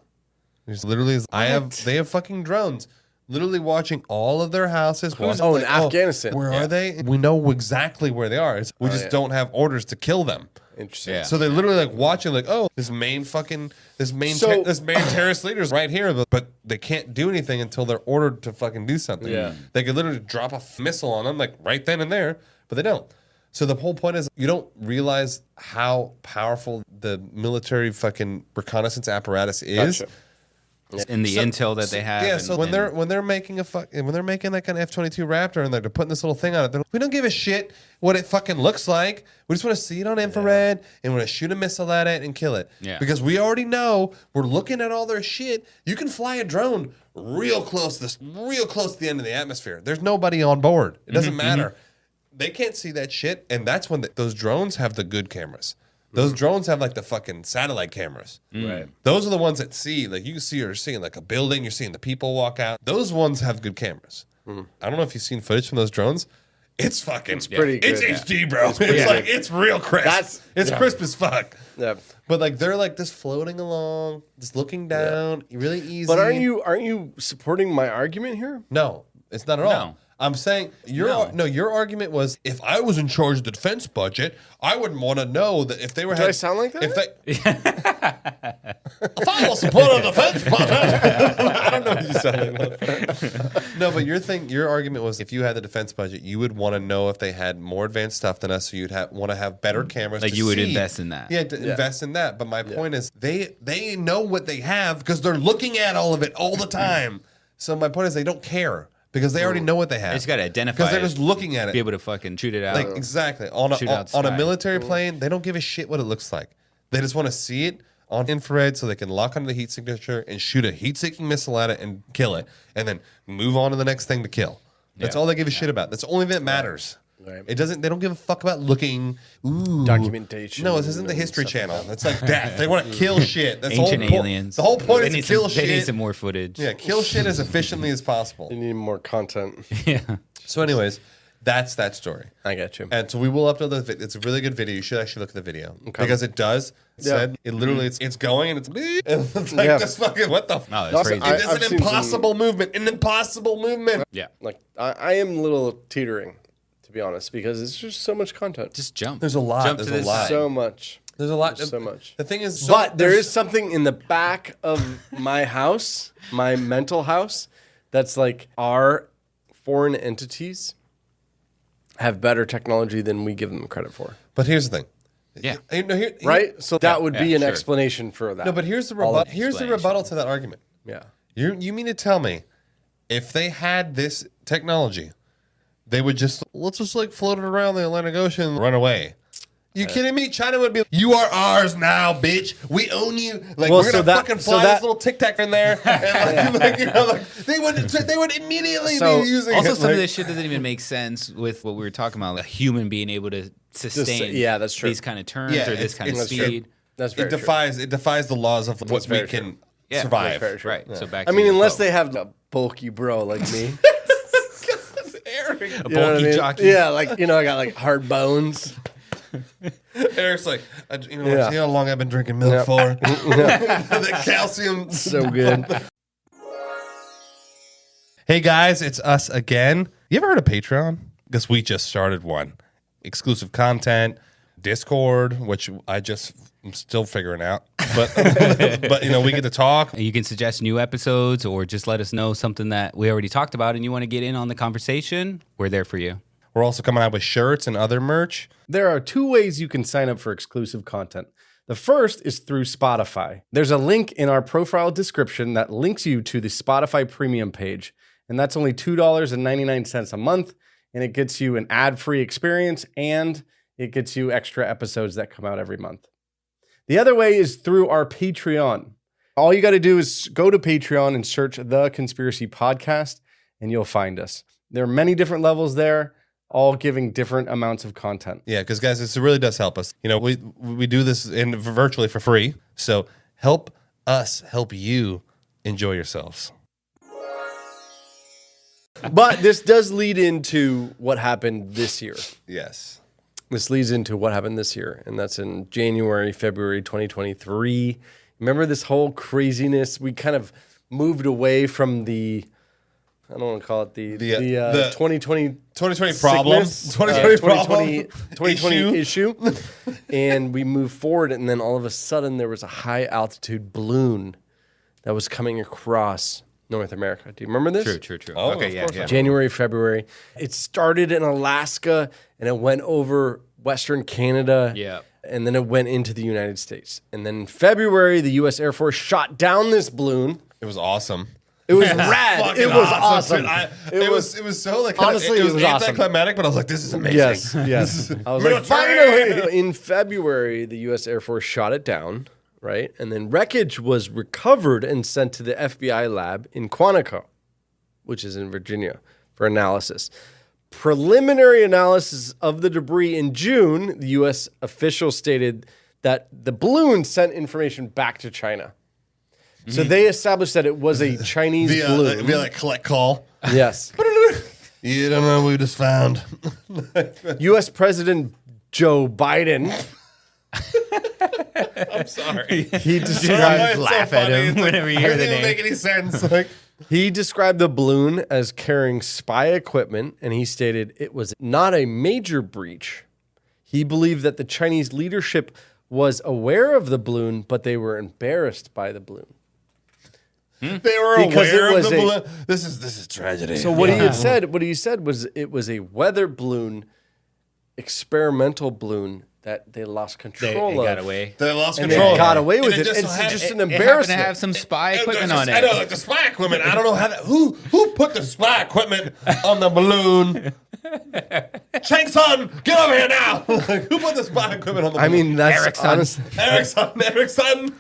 There's literally, they have fucking drones. Literally watching all of their houses. in Afghanistan. Where are they? We know exactly where they are. We just don't have orders to kill them. Interesting. Yeah. So they're literally like watching, like, oh, this main terrorist leader's right here, but they can't do anything until they're ordered to fucking do something. Yeah. They could literally drop a missile on them, like right then and there, but they don't. So the whole point is, you don't realize how powerful the military fucking reconnaissance apparatus is. Gotcha. In the intel that they have. Yeah, so when they're making like an F-22 Raptor and they're putting this little thing on it, we don't give a shit what it fucking looks like. We just want to see it on infrared and we want to shoot a missile at it and kill it. Yeah. Because we already know we're looking at all their shit. You can fly a drone real close to the end of the atmosphere. There's nobody on board. It doesn't matter. They can't see that shit, and that's when those drones have the good cameras. Those drones have like the fucking satellite cameras. Right. Those are the ones that see, like you see, you're seeing like a building, you're seeing the people walk out. Those ones have good cameras. I don't know if you've seen footage from those drones. It's pretty good. It's HD, bro. It's real crisp. It's crisp as fuck. Yeah. But like they're like just floating along, just looking down, really easy. But aren't you supporting my argument here? No, it's not at all. No. I'm saying your argument was, if I was in charge of the defense budget, I wouldn't want to know that if they were. Did I sound like that? If I was support of the defense budget, I don't know what you sound like. No, but your argument was, if you had the defense budget, you would want to know if they had more advanced stuff than us, so you'd want to have better cameras. Like to you would see. invest in that. Yeah, invest in that. But my point is, they know what they have because they're looking at all of it all the time. So my point is, they don't care. Because they already know what they have. They just got to identify because they're it, just looking at it. Be able to fucking shoot it out. Like exactly on a military plane, they don't give a shit what it looks like. They just want to see it on infrared so they can lock onto the heat signature and shoot a heat-seeking missile at it and kill it, and then move on to the next thing to kill. That's all they give a shit about. That's the only thing that matters. Right. It doesn't. They don't give a fuck about looking. Ooh, Documentation. No, this isn't the History Channel. It's like death. They want to kill shit. That's Ancient the whole aliens. The whole point is to kill shit. They need some more footage. Yeah, kill shit as efficiently as possible. You need more content. Yeah. So, anyways, that's that story. I got you. And so we will upload the video. It's a really good video. You should actually look at the video because it does. It literally, it's going and it's like just fucking what the. Oh, it's crazy. It's an impossible movement. An impossible movement. Yeah. Like I am a little teetering, to be honest, because it's just so much content. Just jump. There's a lot. Jump There's to a this lot. side. So much. There's a lot. So much. The thing is, But there is something in the back of my house, my mental house, that's like our foreign entities have better technology than we give them credit for. But here's the thing. Yeah. Right? So that would be an sure. explanation for that. No, but here's the rebuttal. Here's the rebuttal to that argument. Yeah. You mean to tell me, if they had this technology, they would just let's just like float it around the Atlantic Ocean and run away? You kidding me? China would be, you are ours now, bitch. We own you. Like we're gonna fucking fly this little Tic Tac in there, and they would immediately be using Also, it. some of this shit doesn't even make sense with what we were talking about, like a human being able to sustain that's true. these kind of turns or this kind of it's speed. true. That's very It defies the laws of what we can survive. That's very true. Right. So back I to mean, UFO. unless they have a bulky bro like me. a You know what I bulky mean? jockey. Yeah, like, I got like hard bones. Eric's like, see how long I've been drinking milk for? The calcium. So good. Hey guys, it's us again. You ever heard of Patreon? Because we just started one. Exclusive content, Discord, which I'm still figuring out. But but we get to talk. You can suggest new episodes or just let us know something that we already talked about and you want to get in on the conversation. We're there for you. We're also coming out with shirts and other merch. There are two ways you can sign up for exclusive content. The first is through Spotify. There's a link in our profile description that links you to the Spotify premium page. And that's only $2.99 a month. And it gets you an ad-free experience and it gets you extra episodes that come out every month. The other way is through our Patreon. All you got to do is go to Patreon and search The Conspiracy Podcast and you'll find us. There are many different levels there, all giving different amounts of content. Yeah, because guys, this really does help us. We do this virtually for free. So help us help you enjoy yourselves. But this does lead into what happened this year. Yes. This leads into what happened this year, and that's in January, February 2023. Remember this whole craziness? We kind of moved away from the, I don't want to call it the 2020 problem, 2020 issue, and we moved forward, and then all of a sudden there was a high altitude balloon that was coming across North America. Do you remember this? True. Oh, Okay, yeah. January, February. It started in Alaska and it went over Western Canada. Yeah. And then it went into the United States. And then in February, the U.S. Air Force shot down this balloon. It was awesome. It was rad. Fucking It was awesome. Dude. It was so like Honestly, it was awesome. anticlimactic, but I was like, this is amazing. Yes. I was like, finally. In February, the U.S. Air Force shot it down, right? And then wreckage was recovered and sent to the FBI lab in Quantico, which is in Virginia, for analysis. Preliminary analysis of the debris in June, the U.S. official stated that the balloon sent information back to China. So they established that it was a Chinese balloon. Via like collect call. Yes. You don't know what we just found. U.S. President Joe Biden. I'm sorry. He described, laugh at him whenever you hear the It doesn't name. make any sense. Like, he described the balloon as carrying spy equipment, and he stated it was not a major breach. He believed that the Chinese leadership was aware of the balloon, but they were embarrassed by the balloon. they were Because aware it of was the a- balloon. This is tragedy. So what he said was it was a weather balloon, experimental balloon that they lost They control of. got away. They lost And control. they got away with And it. just It's so had- just an It happened to embarrassment. have some spy It equipment just- on it. I know, like the spy equipment. I don't know how that. Who put the spy equipment on the balloon? Chang Sun, get over here now! Like, who put the spy equipment on the balloon? I mean, that's Erickson. honest. Erickson.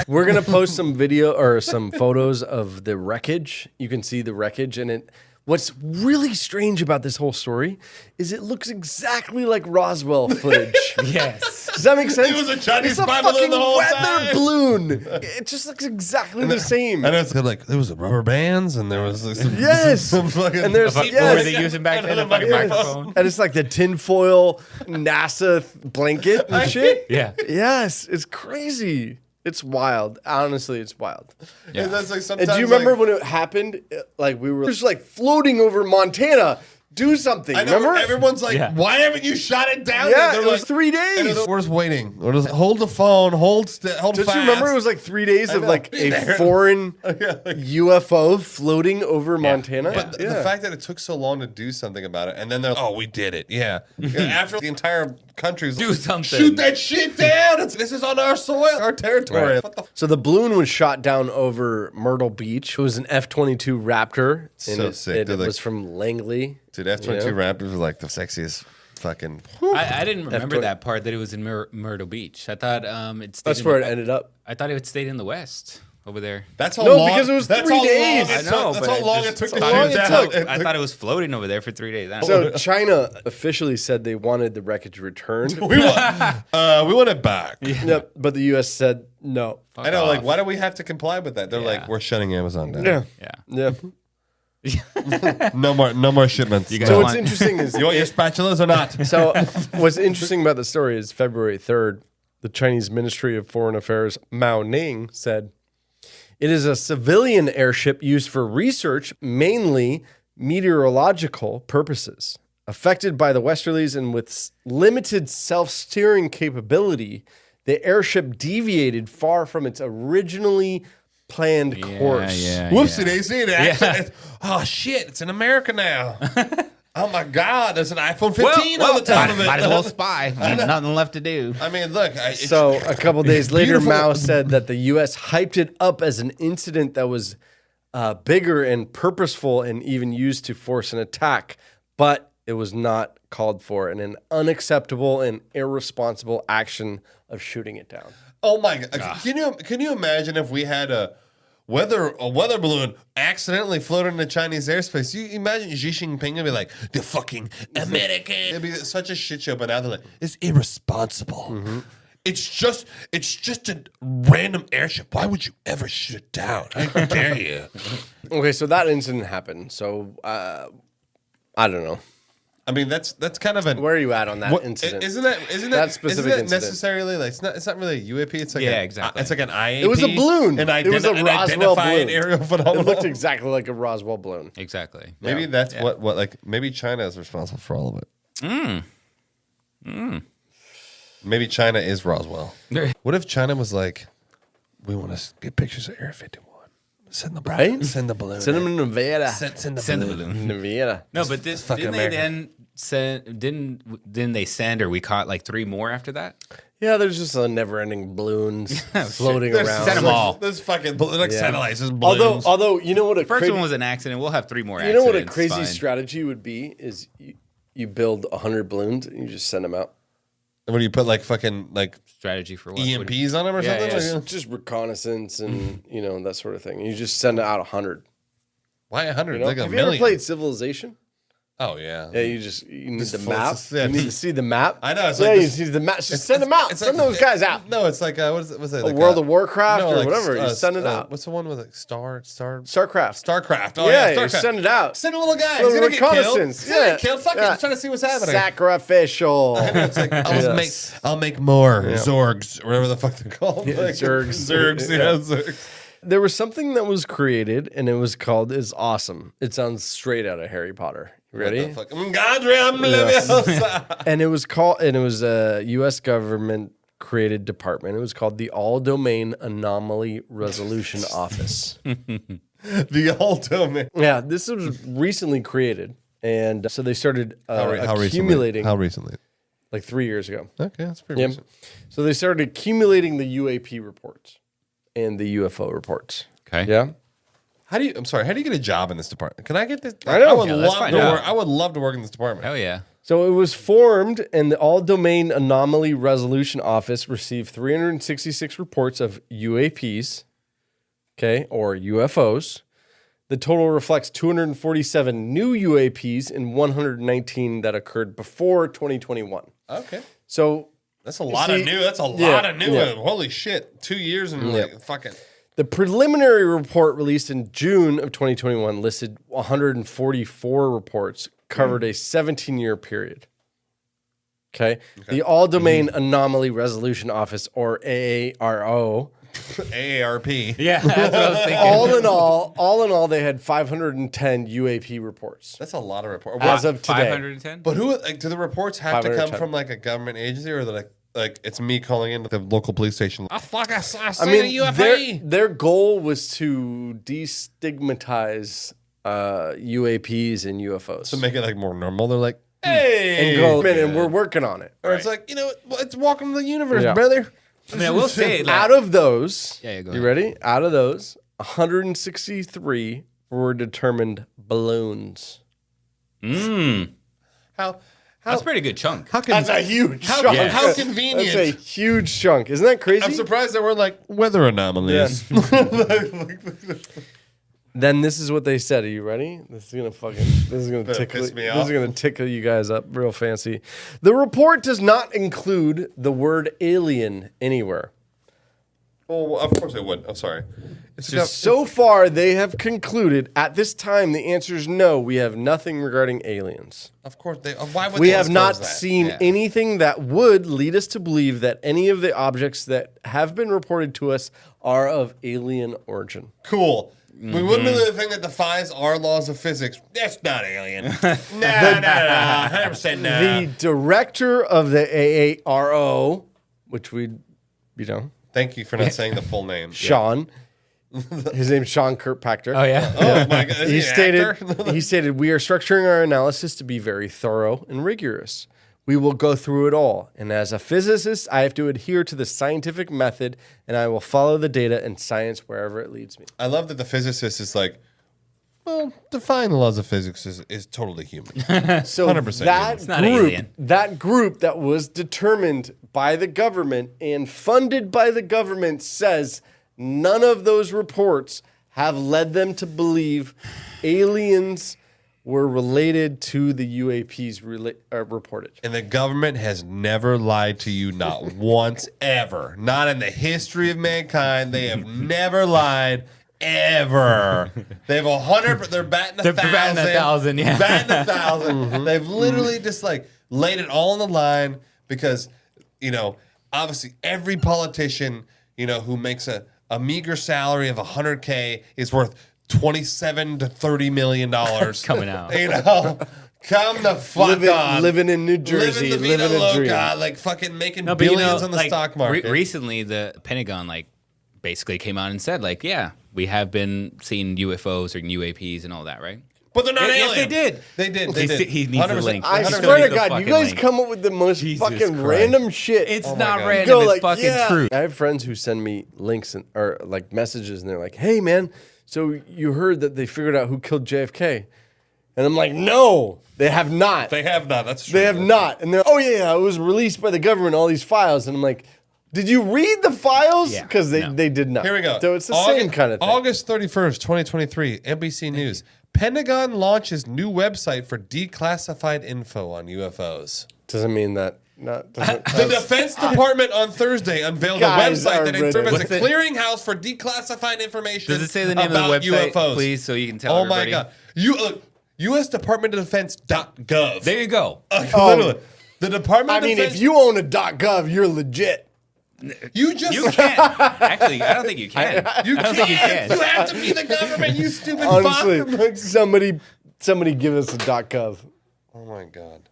We're gonna post some video or some photos of the wreckage. You can see the wreckage, and it. What's really strange about this whole story is it looks exactly like Roswell footage. Yes. Does that make sense? It was a Chinese it's a spy balloon fucking the whole weather time. balloon. It just looks exactly the same. And it's like there was rubber bands, and there was like, some, Yes. some fucking. And there's- What yes. were they using back then? A fucking Yes. microphone? And it's like the tinfoil NASA blanket and shit. Yeah. Yes, it's crazy. It's wild. Honestly, it's wild. Yeah. And that's like And sometimes. do you remember like, when it happened? Like we were just like floating over Montana. Do something. I know Remember? everyone's like, Yeah. why haven't you shot it down? Yeah, They're it was like, 3 and days. we're just waiting. We're just hold the phone, hold Don't fast. you remember it was like 3 days of know. like a There. foreign Yeah, like- UFO floating over Montana? But the fact that it took so long to do something about it, and then they're like, oh, we did it. Yeah. After the entire country's Do like, something. shoot that shit down. This is on our soil, our territory. Right. What the So the balloon was shot down over Myrtle Beach. It was an F-22 Raptor. So and sick. It They're like- was from Langley. Dude, F-22 Yeah. Raptors are like the sexiest fucking. I didn't remember F-20. that part that it was in Myrtle Beach. I thought it stayed That's in where the, it ended up. I thought it stayed in the West over there. That's how No, long. because it was that's 3 how long days. it I took- know, That's but how long I it just took to thought shoot it down. took- I thought it was floating over there for 3 days. I don't know. So China officially said they wanted the wreckage returned. we want it back. Yep, but the U.S. said no. I know, off. like, why do we have to comply with that? They're Yeah. like, we're shutting Amazon down. Yeah, Yeah. yeah. No more shipments. guys So want- what's interesting is You want your spatulas or not? so what's interesting about the story is February 3rd, the Chinese Ministry of Foreign Affairs Mao Ning said it is a civilian airship used for research, mainly meteorological purposes. Affected by the westerlies and with limited self-steering capability, the airship deviated far from its originally planned course. Whoopsie daisy. Oh shit, it's in America now. Oh my God, there's an iPhone 15 on the top of it. Might as well spy. Nothing left to do. I mean, look. So a couple days later, beautiful. Mao said that the U.S. hyped it up as an incident that was bigger and purposeful and even used to force an attack, but it was not called for and an unacceptable and irresponsible action of shooting it down. Oh my God! Can you imagine if we had a weather balloon accidentally floated into Chinese airspace? You imagine Xi Jinping would be like, the fucking American. It'd be such a shit show. But now they're like, it's irresponsible. It's just a random airship. Why would you ever shoot it down? How dare you? Okay, so that incident happened. So I don't know. I mean, that's kind of an. Where are you at on that incident? Isn't that specific isn't that incident? necessarily like it's not really a UAP? It's like exactly. It's like an IAP. It was a balloon. It was a an Roswell identified balloon. aerial phenomenon. It looked exactly like a Roswell balloon. Exactly. Maybe that's what like maybe China is responsible for all of it. Maybe China is Roswell. What if China was like, we want to get pictures of Area 51. Send the balloon. Right? Send the balloon. Send them to Nevada. Send Send the balloon. Nevada. No, but fucking didn't they America. then send? Didn't they send? Or we caught like 3 more after that? Yeah, there's just a never-ending balloons floating There's around. Send 'em all. There's fucking like satellites. There's balloons. Although you know what a First one was an accident. We'll have 3 more. you know what a accidents. crazy Fine. strategy would be is you build 100 balloons and you just send them out. What do you put like fucking like strategy for what? EMPs on them or Yeah, something? yeah. Like, Just reconnaissance and that sort of thing. You just send out 100. why 100? You know? Like a Have you million. ever played Civilization? Oh yeah. Yeah, you need Just the floats map. us- yeah. You need to see the map. I know, it's yeah, like you this- see the map. Just send them out. Send those guys out. No, it's like what's it? Like, World of Warcraft or like, whatever. You send it out. What's the one with like StarCraft. Starcraft? Oh Yeah, yeah, you Starcraft. send it out. Send a little guy. Little He's gonna get killed. reconnaissance. He's gonna get Yeah. killed. Fuck it. Yeah. I'm trying to see what's happening. Sacrificial. It's like I'll make more Zorgs or whatever the fuck they're called. Yeah, Like, Zergs. Zergs. Yeah, Zergs. There was something that was created, and it was called "Is Awesome." It sounds straight out of Harry Potter. You ready? What the fuck? Godric Leviosa. And it was a U.S. government created department. It was called the All Domain Anomaly Resolution Office. The ultimate. Yeah, this was recently created, and so they started How accumulating How recently? like 3 years ago. Okay, that's pretty Yeah. recent. So they started accumulating the UAP reports and the UFO reports. Okay. Yeah. How do you get a job in this department? Can I get this? I know. would Yeah, let's love find to out. work. I would love to work in this department. Hell yeah. So it was formed, and the All Domain Anomaly Resolution Office received 366 reports of UAPs, okay, or UFOs. The total reflects 247 new UAPs and 119 that occurred before 2021. Okay. So That's a lot see- of new. That's a yeah, lot of new. yeah. Holy shit. 2 years and like fucking. the preliminary report released in June of 2021 listed 144 reports, covered a 17-year period. Okay. The All Domain Anomaly Resolution Office, or AARO, AARP. Yeah, that's what I was thinking. all in all, they had 510 UAP reports That's a lot of reports. as of today. 510. But who like, do the reports have to come 510. from like a government agency, or like it's me calling into the local police station? I I seen mean, a UFO. their goal was to destigmatize UAPs and UFOs. To make it like more normal. They're like, hey, and go, and we're working on it. or it's like, it's welcome to the universe, Yeah. brother. I mean, I will say, like, Out of those, Yeah, go you ahead. ready? Out of those, 163 were determined balloons. How that's a pretty good chunk. how can That's a huge how, chunk. how convenient. That's a huge chunk. Isn't that crazy? I'm surprised there were like weather anomalies. Then this is what they said. Are you ready? This is gonna tickle. piss me This off. is gonna tickle you guys up real fancy. The report does not include the word alien anywhere. Oh, of course it would. I'm sorry. It's just So far, they have concluded at this time the answer is no. We have nothing regarding aliens. of course they. Why would We they have not disclose that? seen Yeah. anything that would lead us to believe that any of the objects that have been reported to us are of alien origin. Cool. We wouldn't do the thing that defies our laws of physics. That's not alien. No, 100% no. The director of the AARO, which Thank you for not saying the full name. Sean, his name's Sean Kirkpatrick. Oh yeah. Oh my god. He Is he an actor? stated, we are structuring our analysis to be very thorough and rigorous. We will go through it all. And as a physicist, I have to adhere to the scientific method, and I will follow the data and science wherever it leads me. I love that the physicist is like, well, defying the laws of physics is totally human. So 100% that not group, alien. that group that was determined by the government and funded by the government says none of those reports have led them to believe aliens were related to the UAPs reported. And the government has never lied to you, not once, ever. Not in the history of mankind. They have never lied, ever. They have 100. They're batting a thousand. Batting 1,000, yeah. Batting 1,000. They've literally just like laid it all on the line because, obviously every politician, who makes a meager salary of $100K is worth $27 to $30 million coming out. Come the fuck on. Living in New Jersey, living a dream. Like fucking making billions on the stock market. Recently, the Pentagon basically came out and said yeah, we have been seeing UFOs or UAPs and all that, right? But they're not aliens. Yes, they did. They did. He needs the link. I 100% swear to the God, you guys link. come up with the most Jesus fucking Christ. random shit. It's Oh my not God. random. Go It's like, fucking yeah. true. I have friends who send me links or like messages, and they're like, "Hey, man, so you heard that they figured out who killed JFK?" And I'm like, "No, they have not. They have not. That's true. They have not." And they're, "Oh yeah, it was released by the government. All these files." And I'm like, "Did you read the files?" Yeah, Because no. they did not. Here we go. So it's the same kind of thing. August 31st, 2023, NBC News. Pentagon launches new website for declassified info on UFOs. Doesn't mean that. The Defense Department on Thursday unveiled a Guys website are that serves as a What's it? clearinghouse for declassified information. Does it say the name of about the website, UFOs. please, so you can tell Oh everybody? my God. U.S. Department of Defense.gov. There you go. Literally. The Department I of mean, Defense. if you own a .gov, you're legit. You just You can't. Actually, I don't think you can. You I don't think you can't. can. You have to be the government, you stupid Honestly, fuck. somebody give us a .gov. Oh my God.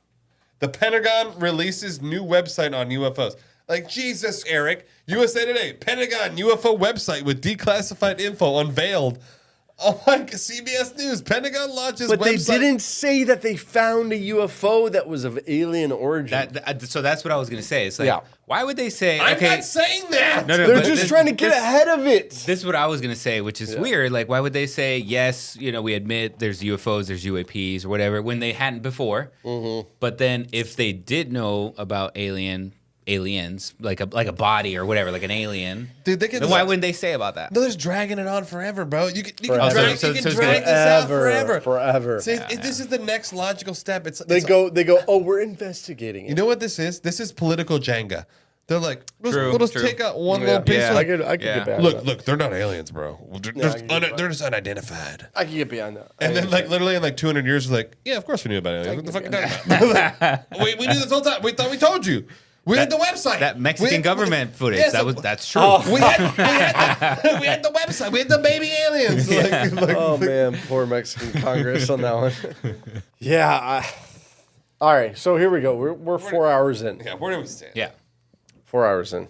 The Pentagon releases new website on UFOs. Like, Jesus, Eric. USA Today, Pentagon UFO website with declassified info unveiled. Oh my God. CBS News, Pentagon launches But website. they didn't say that they found a UFO that was of alien origin. So that's what I was going to say. It's like, Yeah. why would they say, I'm okay, not saying that. no, They're but just this- trying to get this- ahead of it. This is what I was going to say, which is weird. Like, why would they say, yes, we admit there's UFOs, there's UAPs or whatever, when they hadn't before. Mm-hmm. But then if they did know about aliens, like a body or whatever, like an alien, Dude, they can then why wouldn't they say about that? They're just dragging it on forever, bro. You can Forever. drag, So you can it's drag gonna- this out forever. Forever. See, this is the next logical step. They go, oh, we're investigating it. You know what this is? This is political Jenga. They're like, True, we'll just true. take out one little piece. Yeah. Like, I could get behind that. look, they're not aliens, bro. They're just unidentified. I can get behind that. And then, like, literally in like 200 years, we're like, yeah, of course we knew about aliens. What the fuck are you talking about? we knew this whole time. We thought we told you. We had the website. That Mexican government footage, Yes, that's true. we had the website. We had the baby aliens. Oh man, poor Mexican Congress on that one. Yeah. All right, so here we go. We're 4 hours in. Yeah, where do we stand? Yeah. 4 hours in.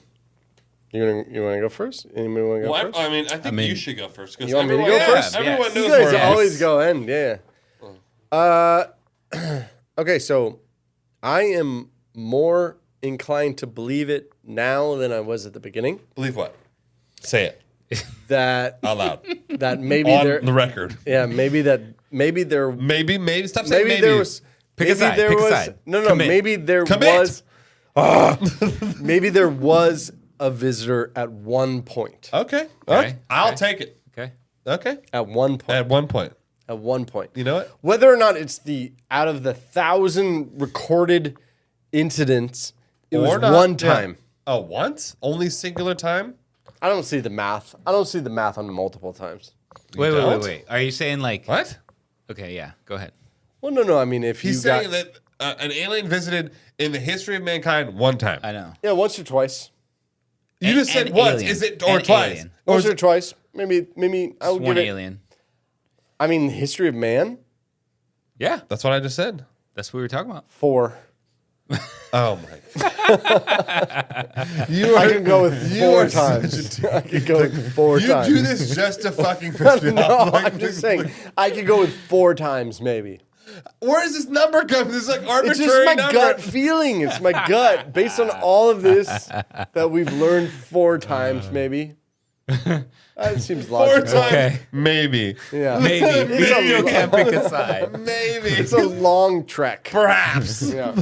You want to go first? Anybody want to go Well, first? I think you should go first. You want me to go first? Everyone Yes. knows You guys where I'm always go in, yeah. Okay, so I am more inclined to believe it now than I was at the beginning. Believe what? Say it That out loud. that maybe On there, the record. yeah, maybe there, Maybe. Stop saying maybe. there was, Pick a maybe side, there pick a was, side. no, Commit. maybe there Commit. was, maybe there was a visitor at one point. Okay. Okay. I'll Okay. take it. Okay. Okay. At one point. At one point. At one point. You know what? Whether or not it's out of the 1,000 recorded incidents, it was not. one Yeah. time. Oh, once? Only singular time? I don't see the math. I don't see the math on multiple times. Wait. Are you saying like? What? Okay, yeah. Go ahead. Well, no. I mean, if He's you got saying that an alien visited in the history of mankind one time. I know. yeah, once or twice, You just said An once. alien. Is it or An twice? alien. Or once is or twice, maybe I would One give it. alien. I mean, history of man, Yeah, That's what I just said. that's what we were talking about. 4. Oh my! I can go with you 4 are such times. I could go with 4 You times. do this just to fucking piss me no, off. Like, I'm just saying. I could go with 4 times, maybe. Where does this number come? This is like arbitrary It's just my number. gut feeling. It's my gut, based on all of this that we've learned 4 times, maybe. That seems 4 logical. times, Okay. maybe, Yeah, Maybe we It's a still lo- can't pick a side. maybe, it's a long trek. perhaps. Yeah.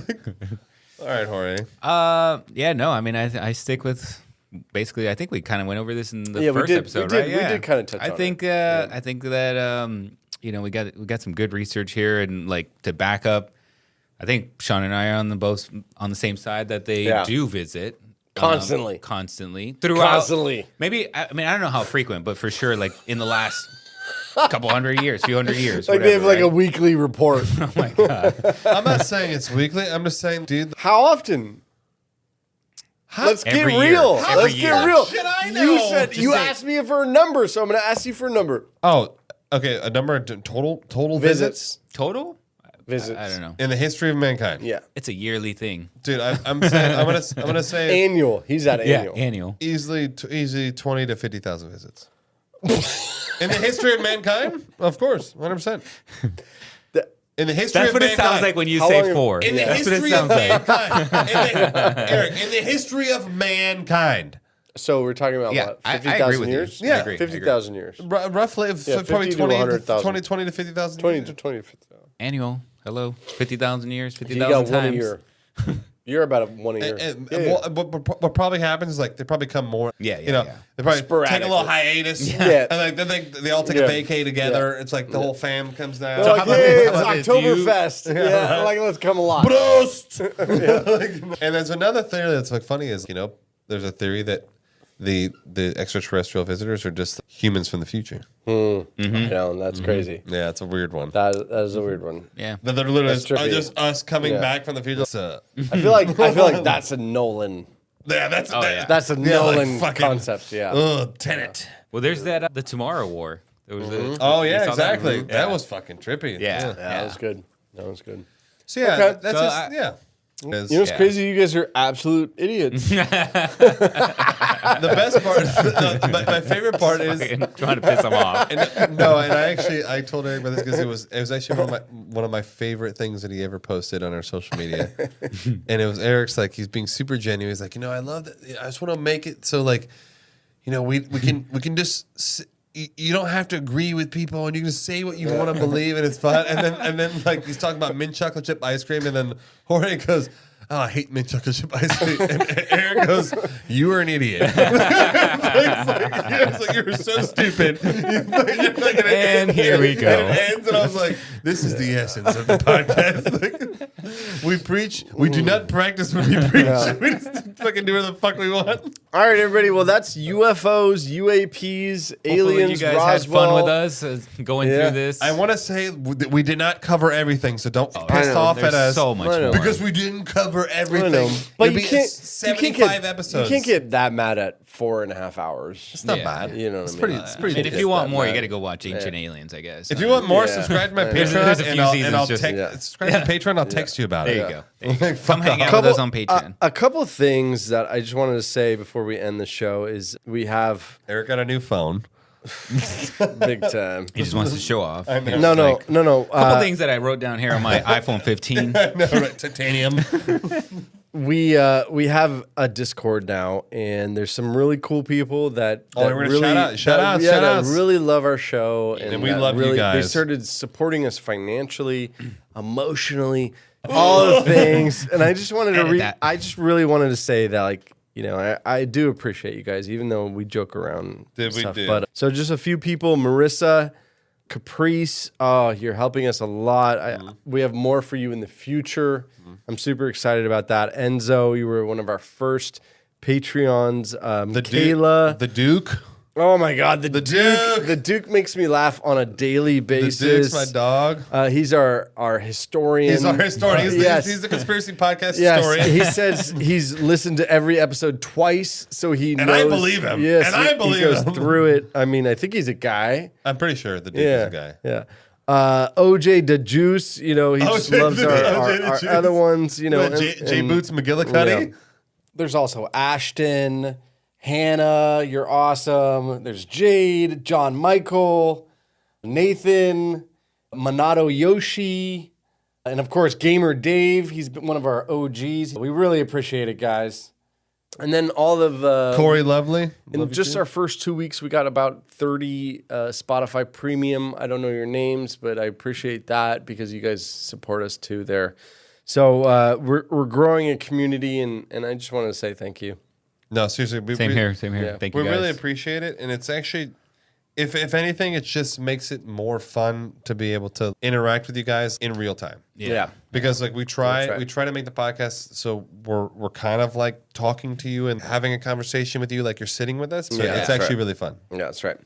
All right, Jorge. Yeah, no. I mean, I stick with basically. I think we kind of went over this in the Yeah, we first did- episode, we did- right? we Yeah. did kinda touch I on think. it. I think that you know, we got some good research here, and like to back up. I think Sean and I are on the same side that they do visit constantly throughout. Constantly. Maybe I don't know how frequent, but for sure, like in the last few hundred years, Like whatever, they have like right? a weekly report. Oh my god! I'm not saying it's weekly. I'm just saying, dude. How often? Let's get Every year. real. Every Let's year. get real. Should I know? You said Just you say- asked me for a number, so I'm going to ask you for a number. Oh, okay. A number of total visits Total? Visits. I don't know. in the history of mankind. Yeah. It's a yearly thing. Dude, I'm saying I'm gonna say Annual. He's at annual. Annual. easily 20 to 50,000 visits. In the history of mankind, of course, 100%. In the history That's of what it mankind. sounds like when you How say long- 4. In the That's what it history of sounds like. mankind. Eric, in the history of mankind. So we're talking about Yeah, what? I agree 50,000 with you. years? I agree. 50,000 years. Roughly, Yeah, probably 50 to 20 100,000. 20 to 50,000. 20 to 20. Annual. Hello. 50,000 years. You 50,000 got times. one a year. You're about one a year. What probably happens is like they probably come more. Yeah, you know, yeah. they probably Sporadic. take a little hiatus. Yeah. And like then they all take a Yeah. vacay together. It's like the whole fam comes down. They're like, hey, it's how about this? Do you- Oktoberfest. Yeah, like let's come alive. Prost! And there's another theory that's like funny is, you know, there's a theory that the extraterrestrial visitors are just humans from the future. You know, and that's crazy. Yeah, it's a weird one. That is a weird one. Yeah. That they're literally That's trippy. just us coming Yeah. back from the future. So, I feel like that's a Nolan. yeah, that's yeah. That's a Yeah, like Nolan fucking- concept. Yeah. Tenet. Well, there's that the Tomorrow War. There was Oh you yeah, saw that? exactly. Yeah. That was fucking trippy. Yeah. That was good. That was good. So yeah, Okay. that's So just I- You know what's Yeah. crazy? You guys are absolute idiots. the best part. My favorite part is Fucking trying to piss them off. no, and I told Eric about this because it was actually one of my favorite things that he ever posted on our social media, and it was Eric's like he's being super genuine. He's like, you know, I love that. I just want to make it so like, you know, we can just. You don't have to agree with people, and you can just say what you want to believe, and it's fun. And then like he's talking about mint chocolate chip ice cream, and then Jorge goes, "Oh, I hate mint chocolate chip ice cream," and Aaron goes, "You are an idiot." It's like you're so stupid. And here we go. And it ends, and I was like, "This is the essence of the podcast." Like, we preach. We do not practice when we preach. We just fucking do whatever the fuck we want. All right, everybody. Well, that's UFOs, UAPs, Hopefully aliens, you guys Roswell. had fun with us going Yeah. through this. I want to say we did not cover everything, so don't I piss know. off There's at us. so much I know. more. Because we didn't cover I everything. know. But It'd you be can't. 75 episodes. You can't get that mad at 4.5 hours. It's not Yeah. bad. You know what it's I mean? pretty. It's pretty. and if good. you want that more, you bad. got to go watch Ancient Aliens, I guess. If you want more, Yeah. subscribe to my There's- Patreon, there's a few and I'll seasons just- subscribe to Patreon. I'll text you about there it. you go. There you go. Come hang out with us on Patreon. A couple of things that I just wanted to say before we end the show is we have Eric got a new phone. big time. He just wants to show off. I know. No. A couple things that I wrote down here on my iPhone 15. No, right, titanium. We have a Discord now, and there's some really cool people that Oh, that we're gonna really shout outs. that really love our show, and we that love you really, They guys. started supporting us financially, emotionally, all the things. And I just wanted to Edit that. I just really wanted to say that, like, you know, I do appreciate you guys, even though we joke around. Did and we stuff. do. But so just a few people, Marissa, Caprice, oh, you're helping us a lot. We have more for you in the future. I'm super excited about that. Enzo, you were one of our first Patreons. Kayla. the Duke. Oh my God, the Duke. Duke. The Duke makes me laugh on a daily The basis. Duke's my dog. He's our historian. He's our historian. Yes. He's the conspiracy podcast Yes, historian. he says he's listened to every episode twice, so he knows. And I believe him. Yes, And I he believe goes him. through it. I mean, I think he's a guy. I'm pretty sure the Duke Yeah, is a guy. yeah. OJ the Juice, you know, he just OJ loves the our Juice. other ones, you know. What, J Boots McGillicuddy? yeah. There's also Ashton, Hannah, you're awesome. There's Jade, John Michael, Nathan, Minato Yoshi, and of course, Gamer Dave. He's been one of our OGs. We really appreciate it, guys. And then all of Corey Lovely. in just our first 2 weeks, we got about 30 Spotify Premium. I don't know your names, but I appreciate that because you guys support us too there. So we're growing a community, and I just want to say thank you. No, seriously. Same here. Yeah. Thank you We guys. really appreciate it, and it's actually If anything, it just makes it more fun to be able to interact with you guys in real time. Yeah. Because like we try That's right. to make the podcast so we're kind of like talking to you and having a conversation with you like you're sitting with us. So Yeah, it's that's actually right. really fun. Yeah, that's right.